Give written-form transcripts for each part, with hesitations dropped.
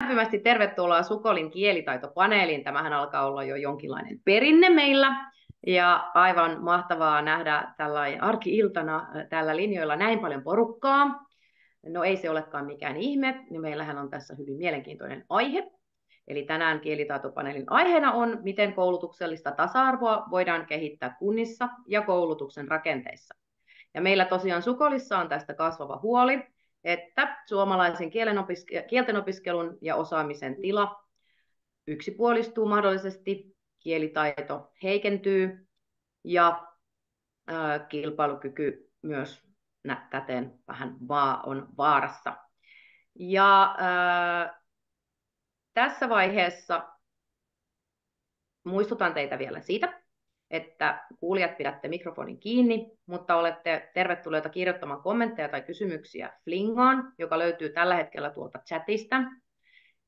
lämpimästi tervetuloa Sukolin kielitaitopaneeliin. Tämähän alkaa olla jo jonkinlainen perinne meillä. Ja aivan mahtavaa nähdä tällainen arki-iltana tällä linjoilla näin paljon porukkaa. No ei se olekaan mikään ihme, niin meillähän on tässä hyvin mielenkiintoinen aihe. Eli tänään kielitaitopaneelin aiheena on, miten koulutuksellista tasa-arvoa voidaan kehittää kunnissa ja koulutuksen rakenteissa. Ja meillä tosiaan Sukolissa on tästä kasvava huoli, että suomalaisen kieltenopiskelun ja osaamisen tila yksipuolistuu mahdollisesti, kielitaito heikentyy ja kilpailukyky myös täten vähän on vaarassa. Ja tässä vaiheessa muistutan teitä vielä siitä, että kuulijat pidätte mikrofonin kiinni, mutta olette tervetulleita kirjoittamaan kommentteja tai kysymyksiä Flingaan, joka löytyy tällä hetkellä tuolta chatista.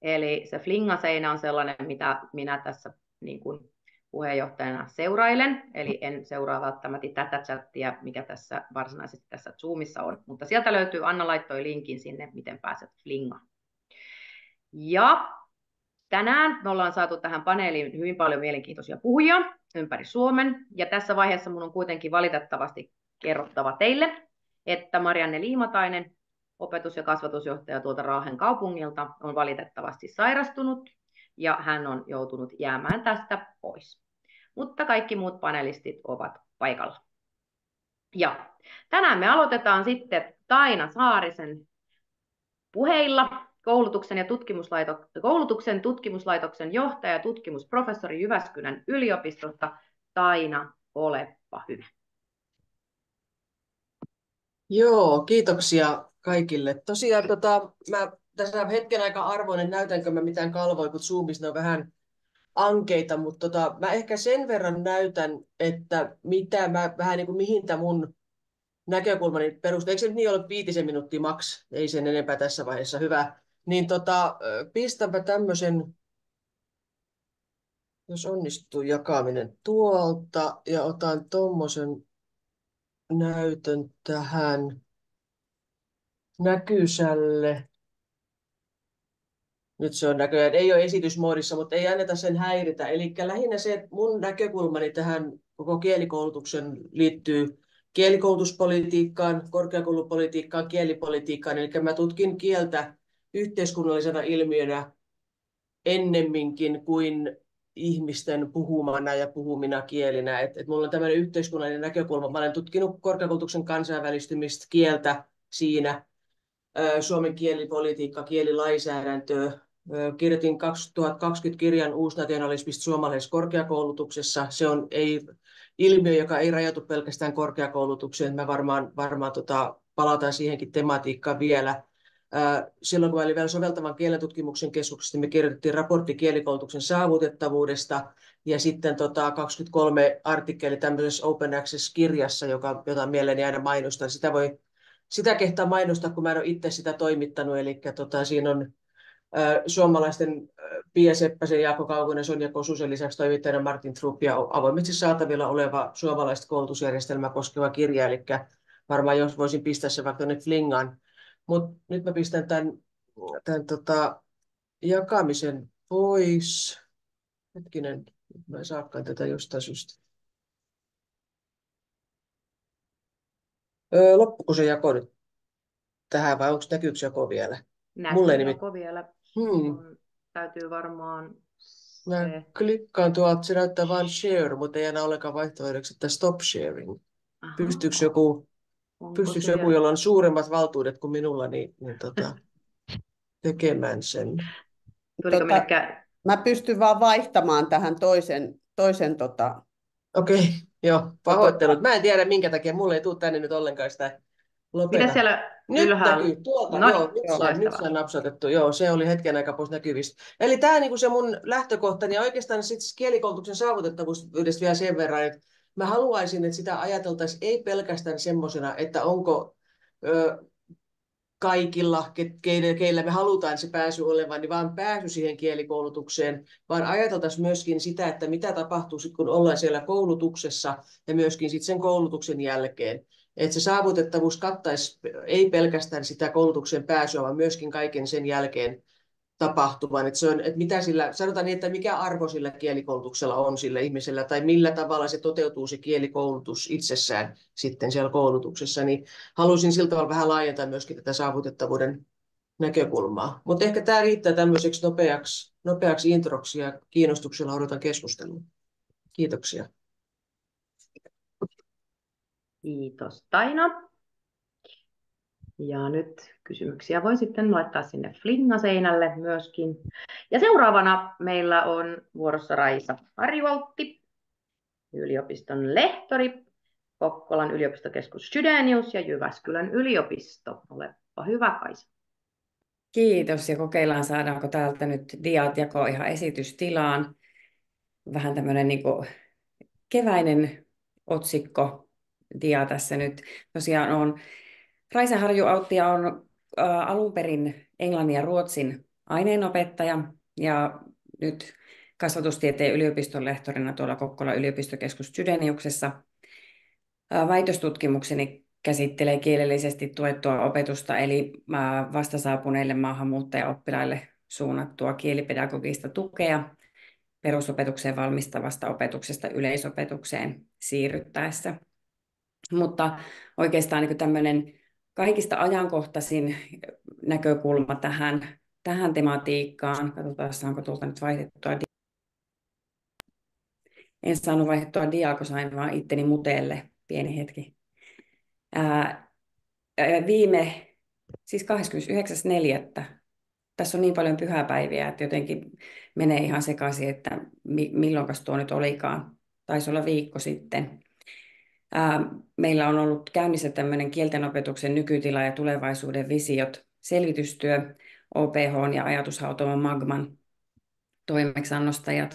Eli se Flinga-seinä on sellainen, mitä minä tässä niin kuin puheenjohtajana seurailen, eli en seuraa välttämättä tätä chattia, mikä tässä varsinaisesti tässä Zoomissa on, mutta sieltä löytyy, Anna laittoi linkin sinne, miten pääset Flingaan. Ja tänään me ollaan saatu tähän paneeliin hyvin paljon mielenkiintoisia puhujia ympäri Suomen, ja tässä vaiheessa minun on kuitenkin valitettavasti kerrottava teille, että Marianne Liimatainen, opetus- ja kasvatusjohtaja tuolta Raahen kaupungilta, on valitettavasti sairastunut, ja hän on joutunut jäämään tästä pois. Mutta kaikki muut panelistit ovat paikalla. Ja tänään me aloitetaan sitten Taina Saarisen puheilla. Koulutuksen tutkimuslaitoksen johtaja ja tutkimusprofessori Jyväskylän yliopistosta. Taina, olepa hyvä. Joo, kiitoksia kaikille. Tosiaan mä tässä hetken aika arvoinen, näytänkö mä mitään kalvoja, kun Zoomissa ne on vähän ankeita, mutta mä ehkä sen verran näytän, että vähän niin kuin mihin tämä mun näkökulmani perustuu. Eikö se nyt niin ole 5 minuuttia maks? Ei sen enempää tässä vaiheessa. Hyvä. Niin pistänpä tämmöisen, jos onnistuu jakaminen tuolta, ja otan tommosen näytön tähän näkysälle. Nyt se on näköjään, ei ole esitysmoodissa, mutta ei anneta sen häiritä. Eli lähinnä se, että mun näkökulmani tähän koko kielikoulutuksen liittyy kielikoulutuspolitiikkaan, korkeakoulupolitiikkaan, kielipolitiikkaan. Eli mä tutkin kieltä yhteiskunnallisena ilmiönä ennemminkin kuin ihmisten puhumana ja puhumina kielinä. Et mulla on tämmöinen yhteiskunnallinen näkökulma. Mä olen tutkinut korkeakoulutuksen kansainvälistymistä, kieltä siinä, suomen kielipolitiikka, kielilainsäädäntöä. Kirjoitin 2020 kirjan uusnationalismista suomalaisessa korkeakoulutuksessa. Se on ilmiö, joka ei rajoitu pelkästään korkeakoulutukseen. Mä varmaan palataan siihenkin tematiikkaan vielä. Silloin kun mä olin vielä soveltavan kielentutkimuksen keskuksessa, me kirjoitettiin raportti kielikoulutuksen saavutettavuudesta ja sitten 23 artikkeli tämmöisessä Open Access-kirjassa, jota mieleeni aina mainostan. Sitä kehtaa mainostaa, kun mä en ole itse sitä toimittanut. Eli siinä on suomalaisten Pia Seppäsen, Jaakko Kaukonen, Sonja Kosusen lisäksi toimittajana Martin Trupp ja avoimesti saatavilla oleva suomalaista koulutusjärjestelmää koskeva kirja. Eli varmaan jos voisin pistää se vaikka tuonne Flingaan. Mutta nyt mä pistän tämän jakamisen pois. Hetkinen, mä en saakaan tätä jostain syystä. Loppuko se jako nyt tähän vai näkyykö se jako vielä? Näkyy jako vielä. Täytyy varmaan Mä klikkaan tuolta, se näyttää vain share, mutta ei enää olekaan vaihtoehdoksi, että stop sharing. Pystyykö joku, jolla on suuremmat valtuudet kuin minulla, niin tekemään sen? Mä pystyn vaan vaihtamaan tähän toisen Okei, joo, pahoittelut. Mä en tiedä, minkä takia mulle ei tule tänne nyt ollenkaan sitä lopeta. Mitä siellä nyt ylhäällä? näkyy tuolta, nyt se on napsautettu. Joo, se oli hetken aikaa pois näkyvistä. Eli tämä on niin se mun lähtökohtani ja oikeastaan sitten kielikoulutuksen saavutettavuudesta vielä sen verran, että mä haluaisin, että sitä ajateltaisiin ei pelkästään semmoisena, että onko kaikilla, keillä me halutaan se pääsy olevan, niin vaan pääsy siihen kielikoulutukseen, vaan ajateltaisiin myöskin sitä, että mitä tapahtuu sitten, kun ollaan siellä koulutuksessa ja myöskin sitten sen koulutuksen jälkeen. Että se saavutettavuus kattaisi ei pelkästään sitä koulutuksen pääsyä, vaan myöskin kaiken sen jälkeen tapahtuvan. Että mitä sillä, sanotaan niin, että mikä arvo sillä kielikoulutuksella on sillä ihmisellä, tai millä tavalla se toteutuu se kielikoulutus itsessään sitten siellä koulutuksessa, niin haluaisin sillä tavalla vähän laajentaa myöskin tätä saavutettavuuden näkökulmaa. Mutta ehkä tämä riittää tämmöiseksi nopeaksi introksi ja kiinnostuksella odotan keskustelua. Kiitoksia. Kiitos Taina. Ja nyt kysymyksiä voi sitten laittaa sinne Flinga-seinälle myöskin. Ja seuraavana meillä on vuorossa Raisa Harjuvaltti, yliopiston lehtori, Kokkolan yliopistokeskus Chydenius ja Jyväskylän yliopisto. Olepa hyvä, Kaisa. Kiitos ja kokeillaan saadaanko täältä nyt diat jako ihan esitystilaan. Vähän tämmöinen niin kuin keväinen otsikko dia tässä nyt. Tosiaan on Raisa Harjuvaltti on alun perin englannin ja ruotsin aineenopettaja ja nyt kasvatustieteen yliopiston lehtorina tuolla Kokkolan yliopistokeskus Chydeniuksessa. Väitöstutkimukseni käsittelee kielellisesti tuettua opetusta, eli vastasaapuneille maahanmuuttajaoppilaille suunnattua kielipedagogista tukea perusopetukseen valmistavasta opetuksesta yleisopetukseen siirryttäessä. Mutta oikeastaan niin tämmöinen kaikista ajankohtaisin näkökulma tähän tematiikkaan. Katsotaan, saanko tuolta nyt vaihdettua. En saanut vaihdettua diaa, kun sain vaan itteni muteelle. Pieni hetki. Siis 29.4. Tässä on niin paljon pyhäpäiviä, että jotenkin menee ihan sekaisin, että milloinkas tuo nyt olikaan. Taisi olla viikko sitten. Meillä on ollut käynnissä tämmöinen kieltenopetuksen nykytila ja tulevaisuuden visiot selvitystyö OPH ja ajatushautomo Magman toimeksiannosta. Ja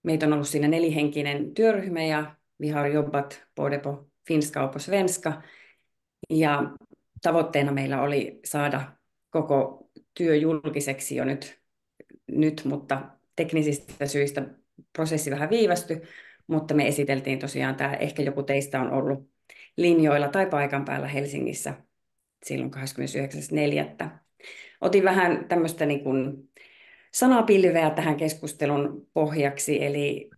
meitä on ollut siinä 4-henkinen työryhmä ja vi har jobbat både på finska och på svenska. Ja tavoitteena meillä oli saada koko työ julkiseksi jo nyt, mutta teknisistä syistä prosessi vähän viivästyi, mutta me esiteltiin tosiaan tämä, ehkä joku teistä on ollut linjoilla tai paikan päällä Helsingissä silloin 29.4. Otin vähän tämmöistä niin kuin sanapilveä tähän keskustelun pohjaksi, eli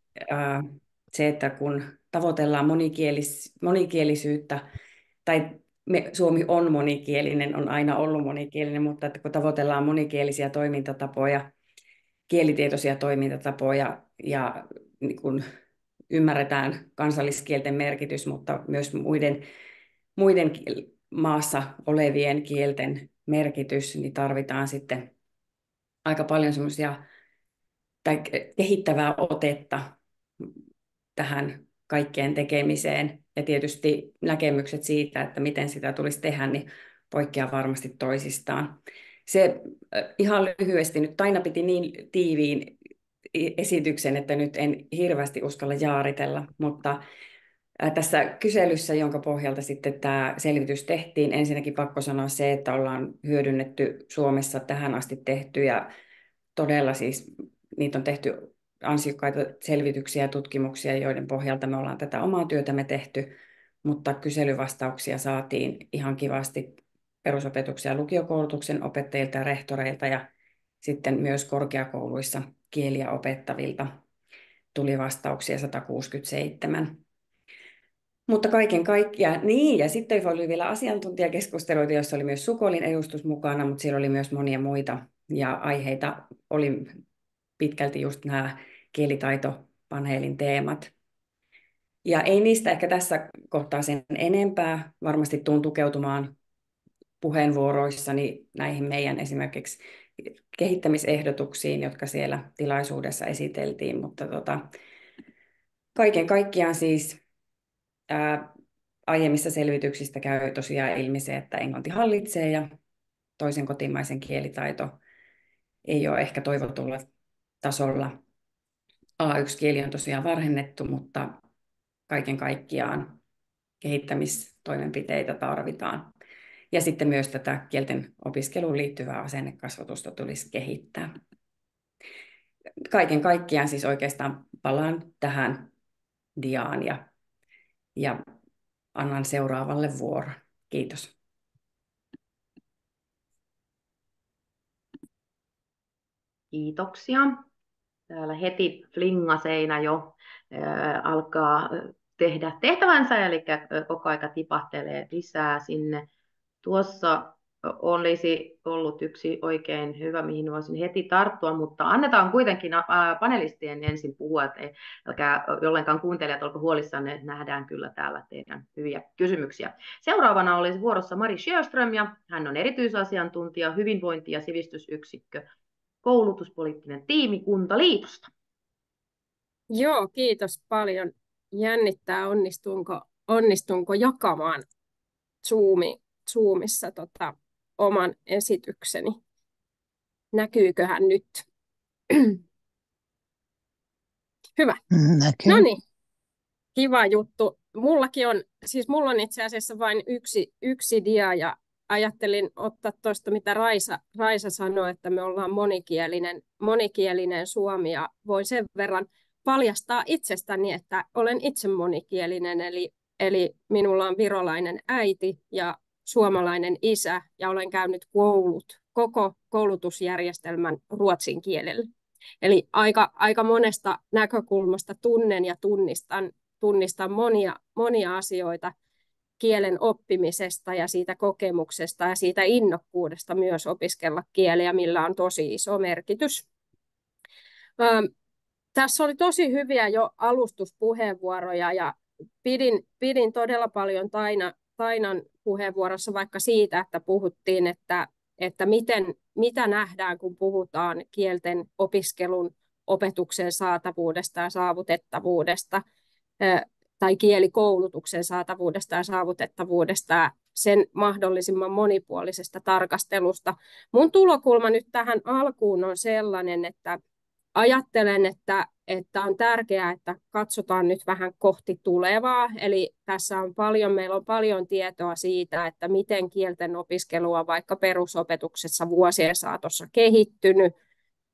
se, että kun tavoitellaan monikielisyyttä, tai Suomi on monikielinen, on aina ollut monikielinen, mutta että kun tavoitellaan monikielisiä toimintatapoja, kielitietoisia toimintatapoja ja niin kun ymmärretään kansalliskielten merkitys, mutta myös muiden maassa olevien kielten merkitys, niin tarvitaan sitten aika paljon semmoisia tai kehittävää otetta tähän kaikkeen tekemiseen. Ja tietysti näkemykset siitä, että miten sitä tulisi tehdä, niin poikkeaa varmasti toisistaan. Se ihan lyhyesti nyt Taina piti niin tiiviin esityksen, että nyt en hirveästi uskalla jaaritella, mutta tässä kyselyssä, jonka pohjalta sitten tämä selvitys tehtiin, ensinnäkin pakko sanoa se, että ollaan hyödynnetty Suomessa tähän asti tehtyjä, todella siis niitä on tehty ansiokkaita selvityksiä ja tutkimuksia, joiden pohjalta me ollaan tätä omaa työtämme tehty, mutta kyselyvastauksia saatiin ihan kivasti perusopetuksen ja lukiokoulutuksen opettajilta ja rehtoreilta ja sitten myös korkeakouluissa kieliä opettavilta tuli vastauksia 167. Mutta kaiken kaikkiaan, niin, ja sitten oli vielä asiantuntijakeskusteluita, joissa oli myös Sukolin edustus mukana, mutta siellä oli myös monia muita, ja aiheita oli pitkälti just nämä kielitaitopaneelin teemat. Ja ei niistä ehkä tässä kohtaa sen enempää, varmasti tuun tukeutumaan puheenvuoroissani näihin meidän esimerkiksi kehittämisehdotuksiin, jotka siellä tilaisuudessa esiteltiin, mutta kaiken kaikkiaan siis aiemmissa selvityksistä käy tosiaan ilmi se, että englanti hallitsee ja toisen kotimaisen kielitaito ei ole ehkä toivotulla tasolla. A1-kieli on tosiaan varhennettu, mutta kaiken kaikkiaan kehittämistoimenpiteitä tarvitaan. Ja sitten myös tätä kielten opiskeluun liittyvää asennekasvatusta tulisi kehittää. Kaiken kaikkiaan siis oikeastaan palaan tähän diaan ja annan seuraavalle vuoron. Kiitos. Kiitoksia. Täällä heti flingaseina jo alkaa tehdä tehtävänsä, eli koko aika tipahtelee lisää sinne. Tuossa olisi ollut yksi oikein hyvä, mihin voisin heti tarttua, mutta annetaan kuitenkin panelistien ensin puhua, että älkää ollenkaan kuuntelijat olko huolissanne, nähdään kyllä täällä teidän hyviä kysymyksiä. Seuraavana olisi vuorossa Mari Sjöström, ja hän on erityisasiantuntija, hyvinvointi- ja sivistysyksikkö, koulutuspoliittinen tiimi Kuntaliitosta. Joo, kiitos paljon. Jännittää, onnistunko jakamaan Zoomissa oman esitykseni. Näkyyköhän nyt? Hyvä. Näkyy. No niin, kiva juttu. Mulla on itse asiassa vain yksi dia, ja ajattelin ottaa tuosta, mitä Raisa sanoi, että me ollaan monikielinen Suomi, ja voin sen verran paljastaa itsestäni, että olen itse monikielinen, eli minulla on virolainen äiti ja suomalainen isä, ja olen käynyt koko koulutusjärjestelmän ruotsin kielellä. Eli aika monesta näkökulmasta tunnen ja tunnistan monia asioita kielen oppimisesta ja siitä kokemuksesta ja siitä innokkuudesta myös opiskella kieliä, millä on tosi iso merkitys. Tässä oli tosi hyviä jo alustuspuheenvuoroja, ja pidin todella paljon Tainan puheenvuorossa vaikka siitä, että puhuttiin, että mitä nähdään, kun puhutaan kielten opiskelun, opetuksen saatavuudesta ja saavutettavuudesta, tai kielikoulutuksen saatavuudesta ja saavutettavuudesta, ja sen mahdollisimman monipuolisesta tarkastelusta. Mun tulokulma nyt tähän alkuun on sellainen, että ajattelen, että on tärkeää, että katsotaan nyt vähän kohti tulevaa. Eli meillä on paljon tietoa siitä, että miten kielten opiskelu on vaikka perusopetuksessa vuosien saatossa kehittynyt,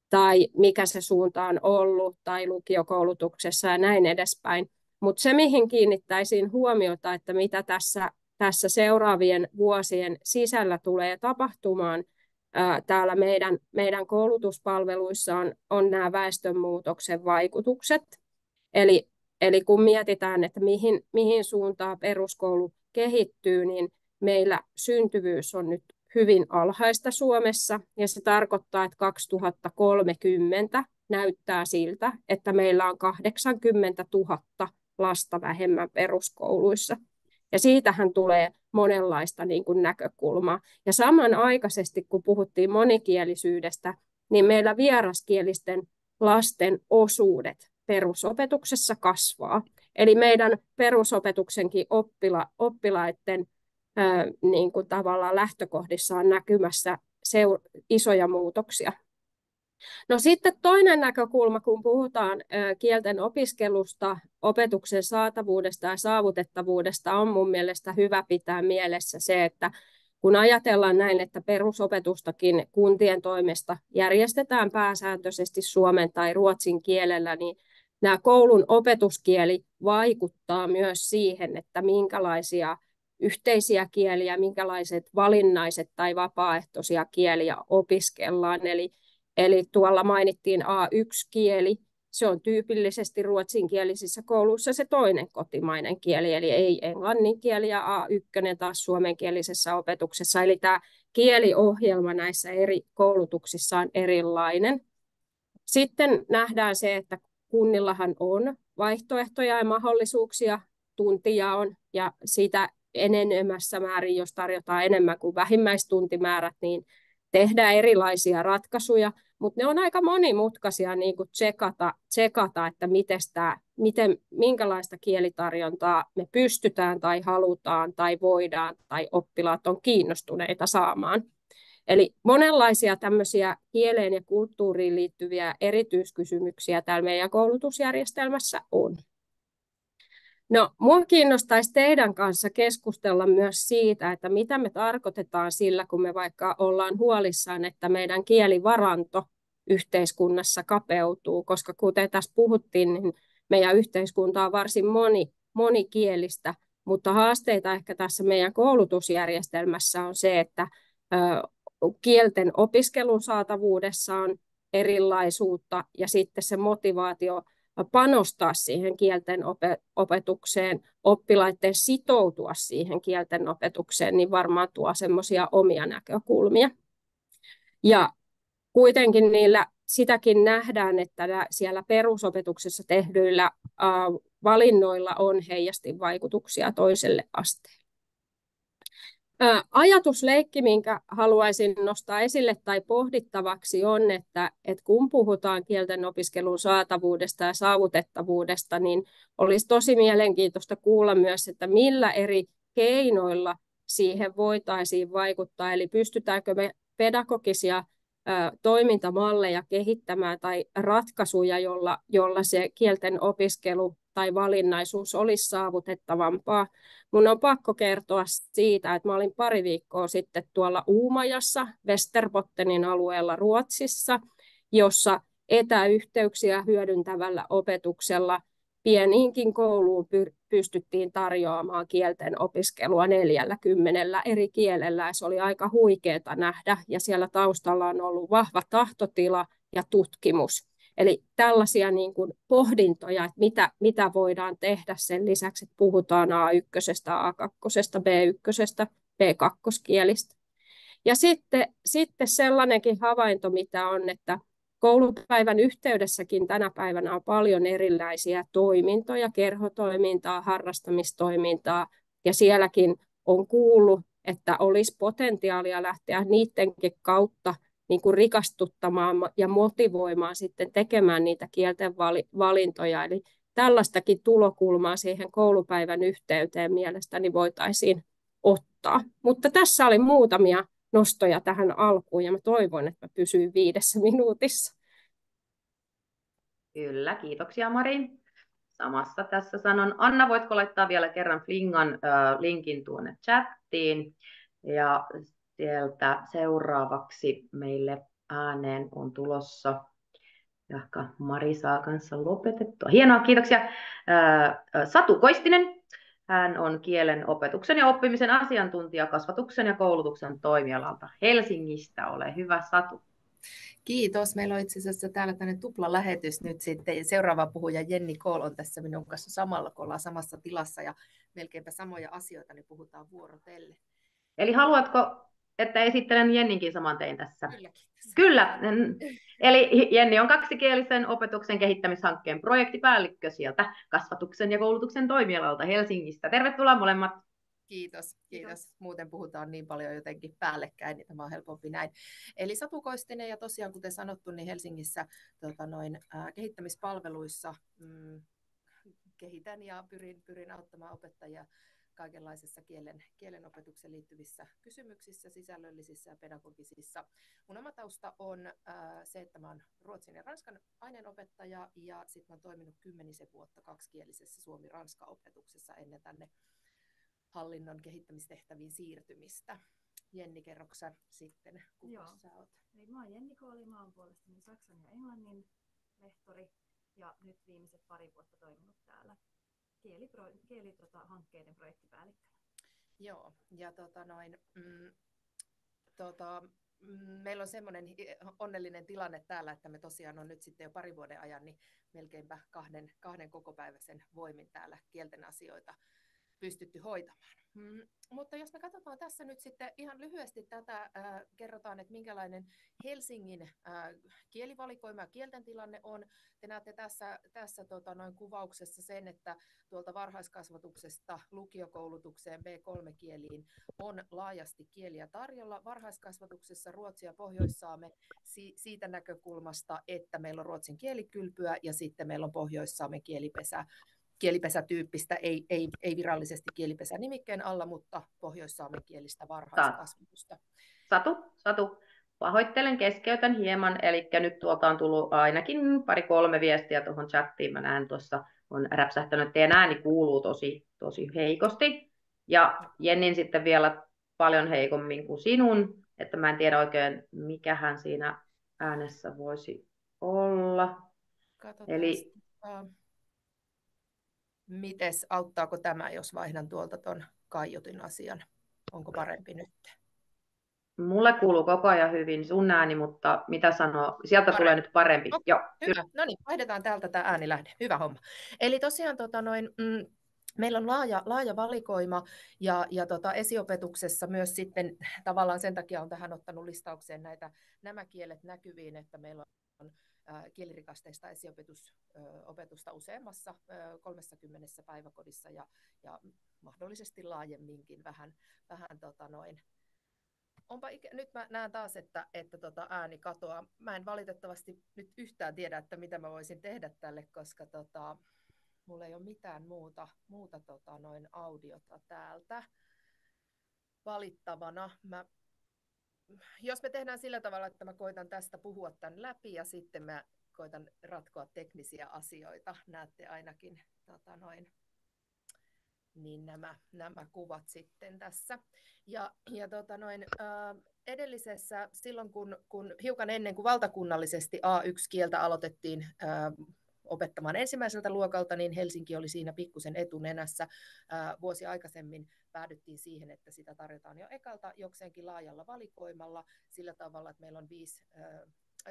tai mikä se suunta on ollut, tai lukiokoulutuksessa ja näin edespäin. Mutta se, mihin kiinnittäisiin huomiota, että mitä tässä seuraavien vuosien sisällä tulee tapahtumaan, täällä meidän koulutuspalveluissa on nämä väestönmuutoksen vaikutukset. Eli kun mietitään, että mihin suuntaan peruskoulu kehittyy, niin meillä syntyvyys on nyt hyvin alhaista Suomessa, ja se tarkoittaa, että 2030 näyttää siltä, että meillä on 80 000 lasta vähemmän peruskouluissa. Ja siitähän tulee monenlaista näkökulmaa. Ja samanaikaisesti, kun puhuttiin monikielisyydestä, niin meillä vieraskielisten lasten osuudet perusopetuksessa kasvaa. Eli meidän perusopetuksenkin oppilaiden tavallaan lähtökohdissa on näkymässä isoja muutoksia. No sitten toinen näkökulma, kun puhutaan kielten opiskelusta, opetuksen saatavuudesta ja saavutettavuudesta, on mun mielestä hyvä pitää mielessä se, että kun ajatellaan näin, että perusopetustakin kuntien toimesta järjestetään pääsääntöisesti suomen tai ruotsin kielellä, niin nämä koulun opetuskieli vaikuttaa myös siihen, että minkälaisia yhteisiä kieliä, minkälaiset valinnaiset tai vapaaehtoisia kieliä opiskellaan. Eli tuolla mainittiin A1-kieli, se on tyypillisesti ruotsinkielisissä kouluissa se toinen kotimainen kieli, eli ei englannin kieli, ja A1 taas suomenkielisessä opetuksessa. Eli tämä kieliohjelma näissä eri koulutuksissa on erilainen. Sitten nähdään se, että kunnillahan on vaihtoehtoja ja mahdollisuuksia tuntijaon, ja sitä enenevässä määrin, jos tarjotaan enemmän kuin vähimmäistuntimäärät, niin tehdään erilaisia ratkaisuja, mutta ne on aika monimutkaisia niin kuin tsekata, että minkälaista kielitarjontaa me pystytään tai halutaan tai voidaan tai oppilaat on kiinnostuneita saamaan. Eli monenlaisia tämmöisiä kieleen ja kulttuuriin liittyviä erityiskysymyksiä täällä meidän koulutusjärjestelmässä on. No, minua kiinnostaisi teidän kanssa keskustella myös siitä, että mitä me tarkoitetaan sillä, kun me vaikka ollaan huolissaan, että meidän kielivaranto yhteiskunnassa kapeutuu, koska kuten tässä puhuttiin, niin meidän yhteiskunta on varsin monikielistä, mutta haasteita ehkä tässä meidän koulutusjärjestelmässä on se, että kielten opiskelun saatavuudessa erilaisuutta ja sitten se motivaatio panostaa siihen kielten opetukseen, oppilaiden sitoutua siihen kielten opetukseen, niin varmaan tuo semmoisia omia näkökulmia. Ja kuitenkin niillä sitäkin nähdään, että siellä perusopetuksessa tehdyillä valinnoilla on heijastinvaikutuksia toiselle asteelle. Ajatusleikki, minkä haluaisin nostaa esille tai pohdittavaksi on, että kun puhutaan kielten opiskelun saatavuudesta ja saavutettavuudesta, niin olisi tosi mielenkiintoista kuulla myös, että millä eri keinoilla siihen voitaisiin vaikuttaa. Eli pystytäänkö me pedagogisia toimintamalleja kehittämään tai ratkaisuja, jolla se kielten opiskelu tai valinnaisuus olisi saavutettavampaa. Mun on pakko kertoa siitä, että mä olin pari viikkoa sitten tuolla Uumajassa, Västerbottenin alueella Ruotsissa, jossa etäyhteyksiä hyödyntävällä opetuksella pieniinkin kouluun pystyttiin tarjoamaan kielten opiskelua 40 eri kielellä. Ja se oli aika huikeaa nähdä, ja siellä taustalla on ollut vahva tahtotila ja tutkimus. Eli tällaisia niin kuin pohdintoja, että mitä voidaan tehdä sen lisäksi, että puhutaan A1, A2, B1, B2-kielistä. Ja sitten sellainenkin havainto, mitä on, että koulupäivän yhteydessäkin tänä päivänä on paljon erilaisia toimintoja, kerhotoimintaa, harrastamistoimintaa, ja sielläkin on kuullut, että olisi potentiaalia lähteä niidenkin kautta niin kuin rikastuttamaan ja motivoimaan sitten tekemään niitä kielten valintoja. Eli tällaistakin tulokulmaa siihen koulupäivän yhteyteen mielestäni voitaisiin ottaa. Mutta tässä oli muutamia nostoja tähän alkuun, ja mä toivon, että mä pysyn 5 minuutissa. Kyllä, kiitoksia Mari. Samassa tässä sanon. Anna, voitko laittaa vielä kerran Flingan linkin tuonne chattiin? Ja sieltä seuraavaksi meille ääneen on tulossa, jahka Mari saa kanssa lopetettua. Hienoa, kiitoksia. Satu Koistinen. Hän on kielen opetuksen ja oppimisen asiantuntija kasvatuksen ja koulutuksen toimialalta Helsingistä. Ole hyvä, Satu. Kiitos. Meillä on itse asiassa täällä tänne tuplalähetys nyt sitten. Seuraava puhuja Jenni Kool on tässä minun kanssa samalla, kun ollaan samassa tilassa ja melkeinpä samoja asioita, niin puhutaan vuorotellen. Eli haluatko, että esittelen Jenninkin saman tein tässä? Kylläkin. Kyllä. Eli Jenni on kaksikielisen opetuksen kehittämishankkeen projektipäällikkö sieltä kasvatuksen ja koulutuksen toimialalta Helsingistä. Tervetuloa molemmat. Kiitos. Muuten puhutaan niin paljon jotenkin päällekkäin, niin tämä on helpompi näin. Eli Satu Koistinen, ja tosiaan kuten sanottu, niin Helsingissä kehittämispalveluissa kehitän ja pyrin auttamaan opettajia kaikenlaisissa kielen opetukseen liittyvissä kysymyksissä, sisällöllisissä ja pedagogisissa. Mun oma tausta on se, että mä oon ruotsin ja ranskan aineenopettaja, ja sitten mä oon toiminut 10 vuotta kaksikielisessä suomi-ranska-opetuksessa ennen tänne hallinnon kehittämistehtäviin siirtymistä. Jenni, kerroksä sitten, kuka sä oot? Eli mä oon Jenni Kooli, mä oon puolestani saksan ja englannin lehtori, ja nyt viimeiset 2 vuotta toiminut täällä hankkeiden projektipäällikkönä. Joo, ja meillä on semmoinen onnellinen tilanne täällä, että me tosiaan on nyt sitten jo 2 vuoden ajan niin melkeinpä 2 kokopäiväisen voimin täällä kielten asioita pystytty hoitamaan. Mutta jos me katsotaan tässä nyt sitten ihan lyhyesti tätä, kerrotaan, että minkälainen Helsingin kielivalikoima ja kielten tilanne on. Te näette tässä kuvauksessa sen, että tuolta varhaiskasvatuksesta lukiokoulutukseen B3-kieliin on laajasti kieliä tarjolla. Varhaiskasvatuksessa Ruotsi ja Pohjois-Saame siitä näkökulmasta, että meillä on ruotsin kielikylpyä ja sitten meillä on Pohjois-Saamen kielipesätyyppistä, ei virallisesti kielipesä-nimikkeen alla, mutta pohjois-saamen kielistä varhaiskasvatusta. Satu, pahoittelen, keskeytän hieman, eli nyt tuolta on tullut ainakin 2-3 viestiä tuohon chattiin. Mä näen tuossa, on räpsähtänyt, että teidän ääni kuuluu tosi heikosti, ja Jennin sitten vielä paljon heikommin kuin sinun, että mä en tiedä oikein, mikähän siinä äänessä voisi olla. Katsotaan. Eli mites, auttaako tämä, jos vaihdan tuolta ton kaiutin asian? Onko parempi nyt? Mulle kuuluu koko ajan hyvin sun ääni, mutta mitä sanoo? Sieltä tulee nyt parempi. Okay, Joo, hyvä. No niin, vaihdetaan täältä tämä äänilähde. Hyvä homma. Eli tosiaan meillä on laaja valikoima ja esiopetuksessa myös sitten tavallaan sen takia on tähän ottanut listaukseen nämä kielet näkyviin, että meillä on kielirikasteista esiopetusta useammassa 30 päiväkodissa ja mahdollisesti laajemminkin vähän nyt mä näen taas, että ääni katoaa. Mä en valitettavasti nyt yhtään tiedä, että mitä mä voisin tehdä tälle, koska mulla ei ole mitään muuta audiota täältä valittavana. Jos me tehdään sillä tavalla, että mä koitan tästä puhua tämän läpi ja sitten mä koitan ratkoa teknisiä asioita, näette ainakin niin nämä kuvat sitten tässä. Edellisessä, silloin kun hiukan ennen kuin valtakunnallisesti A1-kieltä aloitettiin opettamaan ensimmäiseltä luokalta, niin Helsinki oli siinä pikkusen etunenässä. Vuosi aikaisemmin päädyttiin siihen, että sitä tarjotaan jo ekalta jokseenkin laajalla valikoimalla sillä tavalla, että meillä on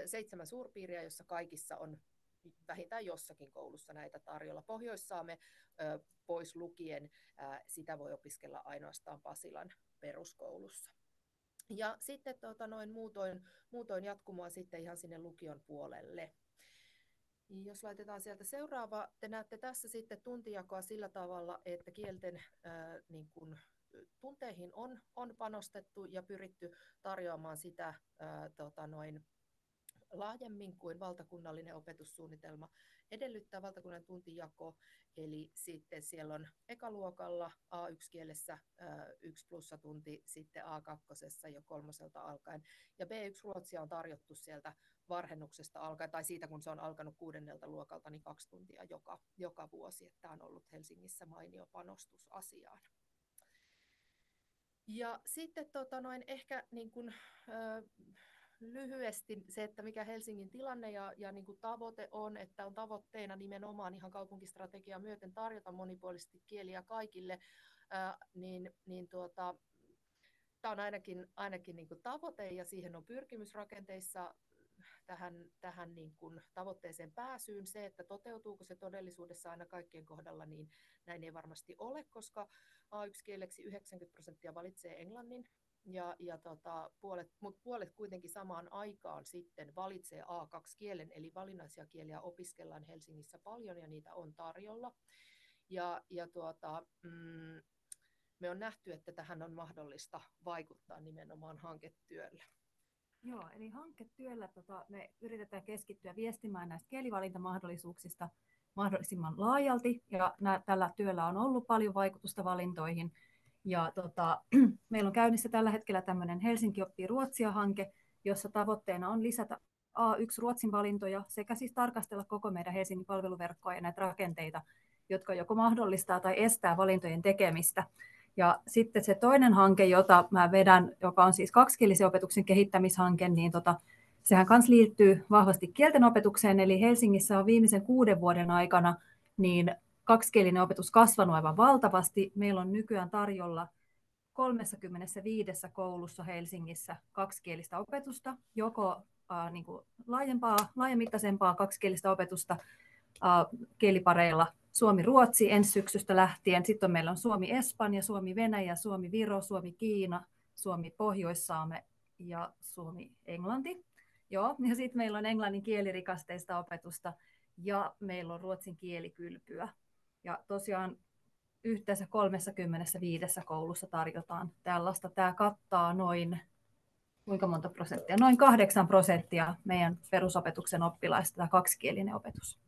7 suurpiiriä, jossa kaikissa on vähintään jossakin koulussa näitä tarjolla. Pohjois-Saame pois lukien sitä voi opiskella ainoastaan Pasilan peruskoulussa. Ja sitten muutoin jatkumoa sitten ihan sinne lukion puolelle. Jos laitetaan sieltä seuraava, te näette tässä sitten tuntijakoa sillä tavalla, että kielten niin kun, tunteihin on panostettu ja pyritty tarjoamaan sitä laajemmin kuin valtakunnallinen opetussuunnitelma edellyttää valtakunnan tuntijako, eli sitten siellä on ekaluokalla A1-kielessä 1 plussatunti, sitten A2 jo 3 alkaen, ja B1-ruotsia on tarjottu sieltä varhennuksesta alkaen, tai siitä kun se on alkanut 6. luokalta, niin 2 tuntia joka vuosi, että tämä on ollut Helsingissä mainio panostus asiaan. Ja sitten ehkä niin kuin, lyhyesti se, että mikä Helsingin tilanne ja niin kuin tavoite on, että on tavoitteena nimenomaan ihan kaupunkistrategiaa myöten tarjota monipuolisesti kieliä kaikille, tämä on ainakin niin kuin tavoite ja siihen on pyrkimysrakenteissa tähän niin kuin tavoitteeseen pääsyyn. Se, että toteutuuko se todellisuudessa aina kaikkien kohdalla, niin näin ei varmasti ole, koska A1-kieleksi 90% valitsee englannin. Puolet kuitenkin samaan aikaan sitten valitsee A2-kielen, eli valinnaisia kieliä opiskellaan Helsingissä paljon ja niitä on tarjolla. Me on nähty, että tähän on mahdollista vaikuttaa nimenomaan hanketyöllä. Joo, eli hanketyöllä me yritetään keskittyä viestimään näistä kielivalintamahdollisuuksista mahdollisimman laajalti, ja tällä työllä on ollut paljon vaikutusta valintoihin. Ja meillä on käynnissä tällä hetkellä tämmöinen Helsinki oppii ruotsia-hanke, jossa tavoitteena on lisätä A1-ruotsin valintoja sekä siis tarkastella koko meidän Helsingin palveluverkkoa ja näitä rakenteita, jotka joko mahdollistaa tai estää valintojen tekemistä. Ja sitten se toinen hanke, jota mä vedän, joka on siis kaksikielisen opetuksen kehittämishanke, niin sehän kanssa liittyy vahvasti kielten opetukseen, eli Helsingissä on viimeisen 6 vuoden aikana niin kaksikielinen opetus kasvanut aivan valtavasti. Meillä on nykyään tarjolla 35 koulussa Helsingissä kaksikielistä opetusta, joko niin kuin laajamittaisempaa kaksikielistä opetusta kielipareilla Suomi-Ruotsi ensi syksystä lähtien. Sitten meillä on Suomi-Espanja, Suomi-Venäjä, Suomi-Viro, Suomi-Kiina, Suomi-Pohjois-Saame ja Suomi-Englanti. Joo, ja sitten meillä on englannin kielirikasteista opetusta ja meillä on ruotsin kielikylpyä. Ja tosiaan yhteensä 35 koulussa tarjotaan tällaista. Tämä kattaa noin, kuinka monta prosenttia? Noin 8% meidän perusopetuksen oppilaista, tämä kaksikielinen opetus.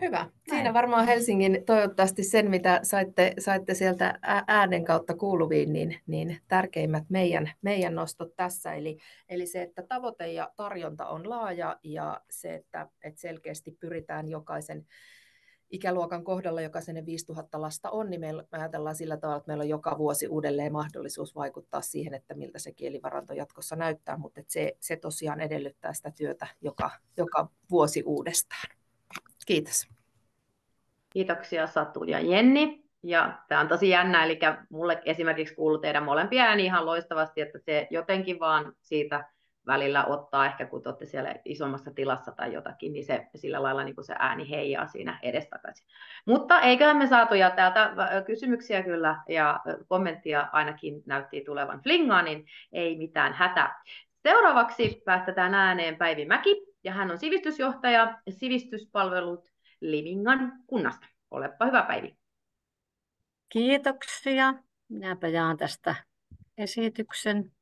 Hyvä. Siinä varmaan Helsingin toivottavasti sen, mitä saitte sieltä äänen kautta kuuluviin, niin tärkeimmät meidän nostot tässä. Eli se, että tavoite ja tarjonta on laaja ja se, että selkeästi pyritään jokaisen ikäluokan kohdalla, jokaisen 5000 lasta on, niin me ajatellaan sillä tavalla, että meillä on joka vuosi uudelleen mahdollisuus vaikuttaa siihen, että miltä se kielivaranto jatkossa näyttää, mutta se tosiaan edellyttää sitä työtä joka vuosi uudestaan. Kiitos. Kiitoksia Satu ja Jenni. Ja tämä on tosi jännä, eli mulle esimerkiksi kuuluu teidän molempia ääni ihan loistavasti, että se jotenkin vaan siitä välillä ottaa, ehkä kun te olette siellä isommassa tilassa tai jotakin, niin se sillä lailla niin kuin se ääni heijaa siinä edestakaisin. Mutta eiköhän me saatu, ja täältä kysymyksiä kyllä, ja kommenttia ainakin näytti tulevan flingaan, niin ei mitään hätää. Seuraavaksi päästetään ääneen Päivi Mäki, ja hän on sivistysjohtaja sivistyspalvelut Limingan kunnasta. Olepa hyvä, Päivi. Kiitoksia. Minäpä jaan tästä esityksen.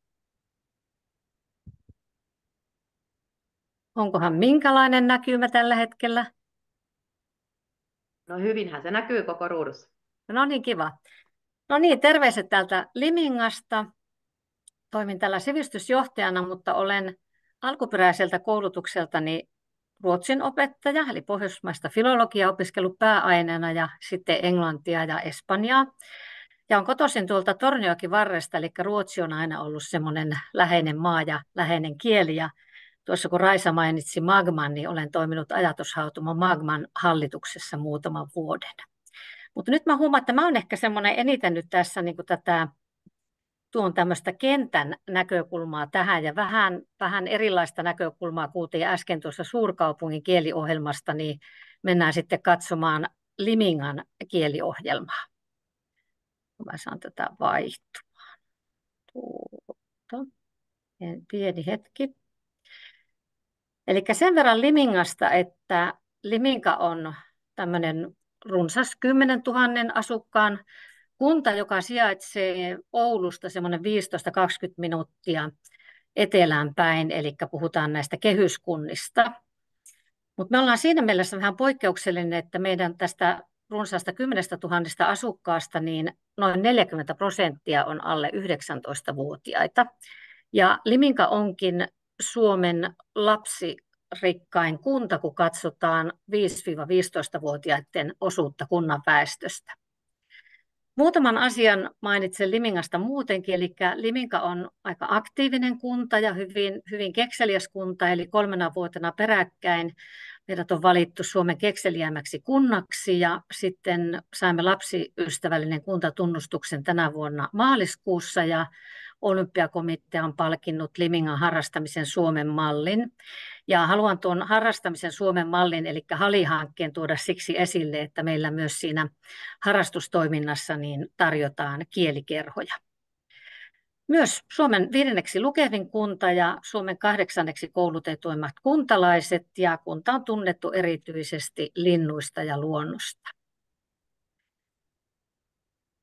Onkohan minkälainen näkymä tällä hetkellä? No hyvinhän se näkyy koko ruudussa. No niin, kiva. No niin, terveiset täältä Limingasta. Toimin täällä sivistysjohtajana, mutta olen alkuperäiseltä koulutukseltani ruotsin opettaja, eli pohjoismaista filologiaa opiskellut pääaineena ja sitten englantia ja espanjaa. Ja on kotoisin tuolta Torniojoki varresta, eli ruotsi on aina ollut semmoinen läheinen maa ja läheinen kieli. Ja tuossa kun Raisa mainitsi Magman, niin olen toiminut ajatushautomo Magman hallituksessa muutaman vuoden. Mutta nyt mä huomaan, että mä olen ehkä semmoinen eniten nyt tässä niin kuin tuon tämmöistä kentän näkökulmaa tähän ja vähän erilaista näkökulmaa kuultiin äsken tuossa suurkaupungin kieliohjelmasta, niin mennään sitten katsomaan Limingan kieliohjelmaa. Mä saan tätä vaihtumaan. Pieni hetki. Eli sen verran Limingasta, että Liminka on tämmöinen runsas 10 000 asukkaan kunta, joka sijaitsee Oulusta semmoinen 15-20 minuuttia etelään päin, eli puhutaan näistä kehyskunnista. Mutta me ollaan siinä mielessä vähän poikkeuksellinen, että meidän tästä runsaasta 10 000 asukkaasta niin noin 40% on alle 19-vuotiaita. Ja Liminka onkin Suomen lapsirikkain kunta, kun katsotaan 5-15-vuotiaiden osuutta kunnan väestöstä. Muutaman asian mainitsen Limingasta muutenkin, eli Liminka on aika aktiivinen kunta ja hyvin kekseliäs kunta, eli 3 vuotena peräkkäin meidät on valittu Suomen kekseliäimmäksi kunnaksi ja sitten saimme lapsiystävällinen kuntatunnustuksen tänä vuonna maaliskuussa ja Olympiakomitea on palkinnut Limingan harrastamisen Suomen mallin. Ja haluan tuon harrastamisen Suomen mallin, eli HALI-hankkeen, tuoda siksi esille, että meillä myös siinä harrastustoiminnassa niin tarjotaan kielikerhoja. Myös Suomen 5. lukevin kunta ja Suomen 8. koulutetuimmat kuntalaiset, ja kunta on tunnettu erityisesti linnuista ja luonnosta.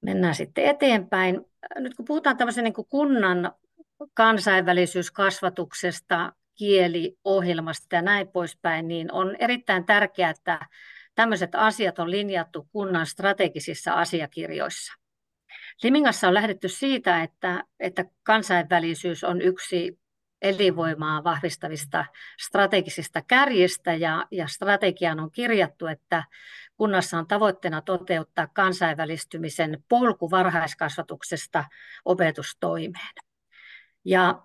Mennään sitten eteenpäin. Nyt kun puhutaan tämmöisen niin kuin kunnan kansainvälisyyskasvatuksesta, kieliohjelmasta ja näin poispäin, niin on erittäin tärkeää, että tämmöiset asiat on linjattu kunnan strategisissa asiakirjoissa. Limingassa on lähdetty siitä, että kansainvälisyys on yksi elinvoimaa vahvistavista strategisista kärjistä ja strategiaan on kirjattu, että kunnassa on tavoitteena toteuttaa kansainvälistymisen polku varhaiskasvatuksesta opetustoimeen. Ja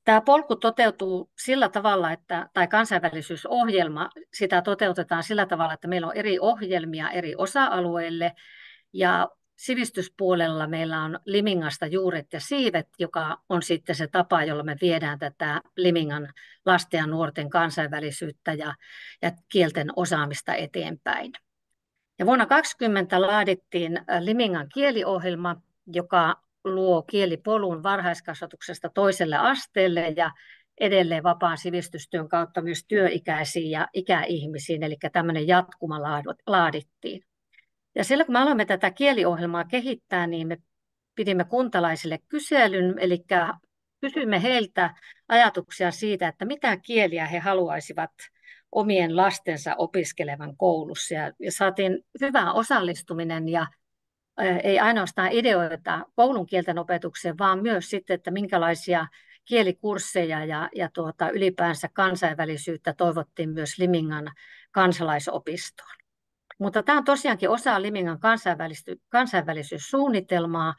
tämä polku toteutuu sillä tavalla, tai kansainvälisyysohjelma, sitä toteutetaan sillä tavalla, että meillä on eri ohjelmia eri osa-alueille ja sivistyspuolella meillä on Limingasta juuret ja siivet, joka on sitten se tapa, jolla me viedään tätä Limingan lasten ja nuorten kansainvälisyyttä ja kielten osaamista eteenpäin. Ja vuonna 2020 laadittiin Limingan kieliohjelma, joka luo kielipolun varhaiskasvatuksesta toiselle asteelle ja edelleen vapaan sivistystyön kautta myös työikäisiin ja ikäihmisiin, eli tämmöinen jatkuma laadittiin. Ja silloin kun me aloimme tätä kieliohjelmaa kehittää, niin me pidimme kuntalaisille kyselyn, eli kysyimme heiltä ajatuksia siitä, että mitä kieliä he haluaisivat omien lastensa opiskelevan koulussa. Ja saatiin hyvä osallistuminen ja ei ainoastaan ideoita koulun kielten opetukseen, vaan myös sitten, että minkälaisia kielikursseja ja ylipäänsä kansainvälisyyttä toivottiin myös Limingan kansalaisopistoon. Mutta tämä on tosiaankin osa Limingan kansainvälisyyssuunnitelmaa,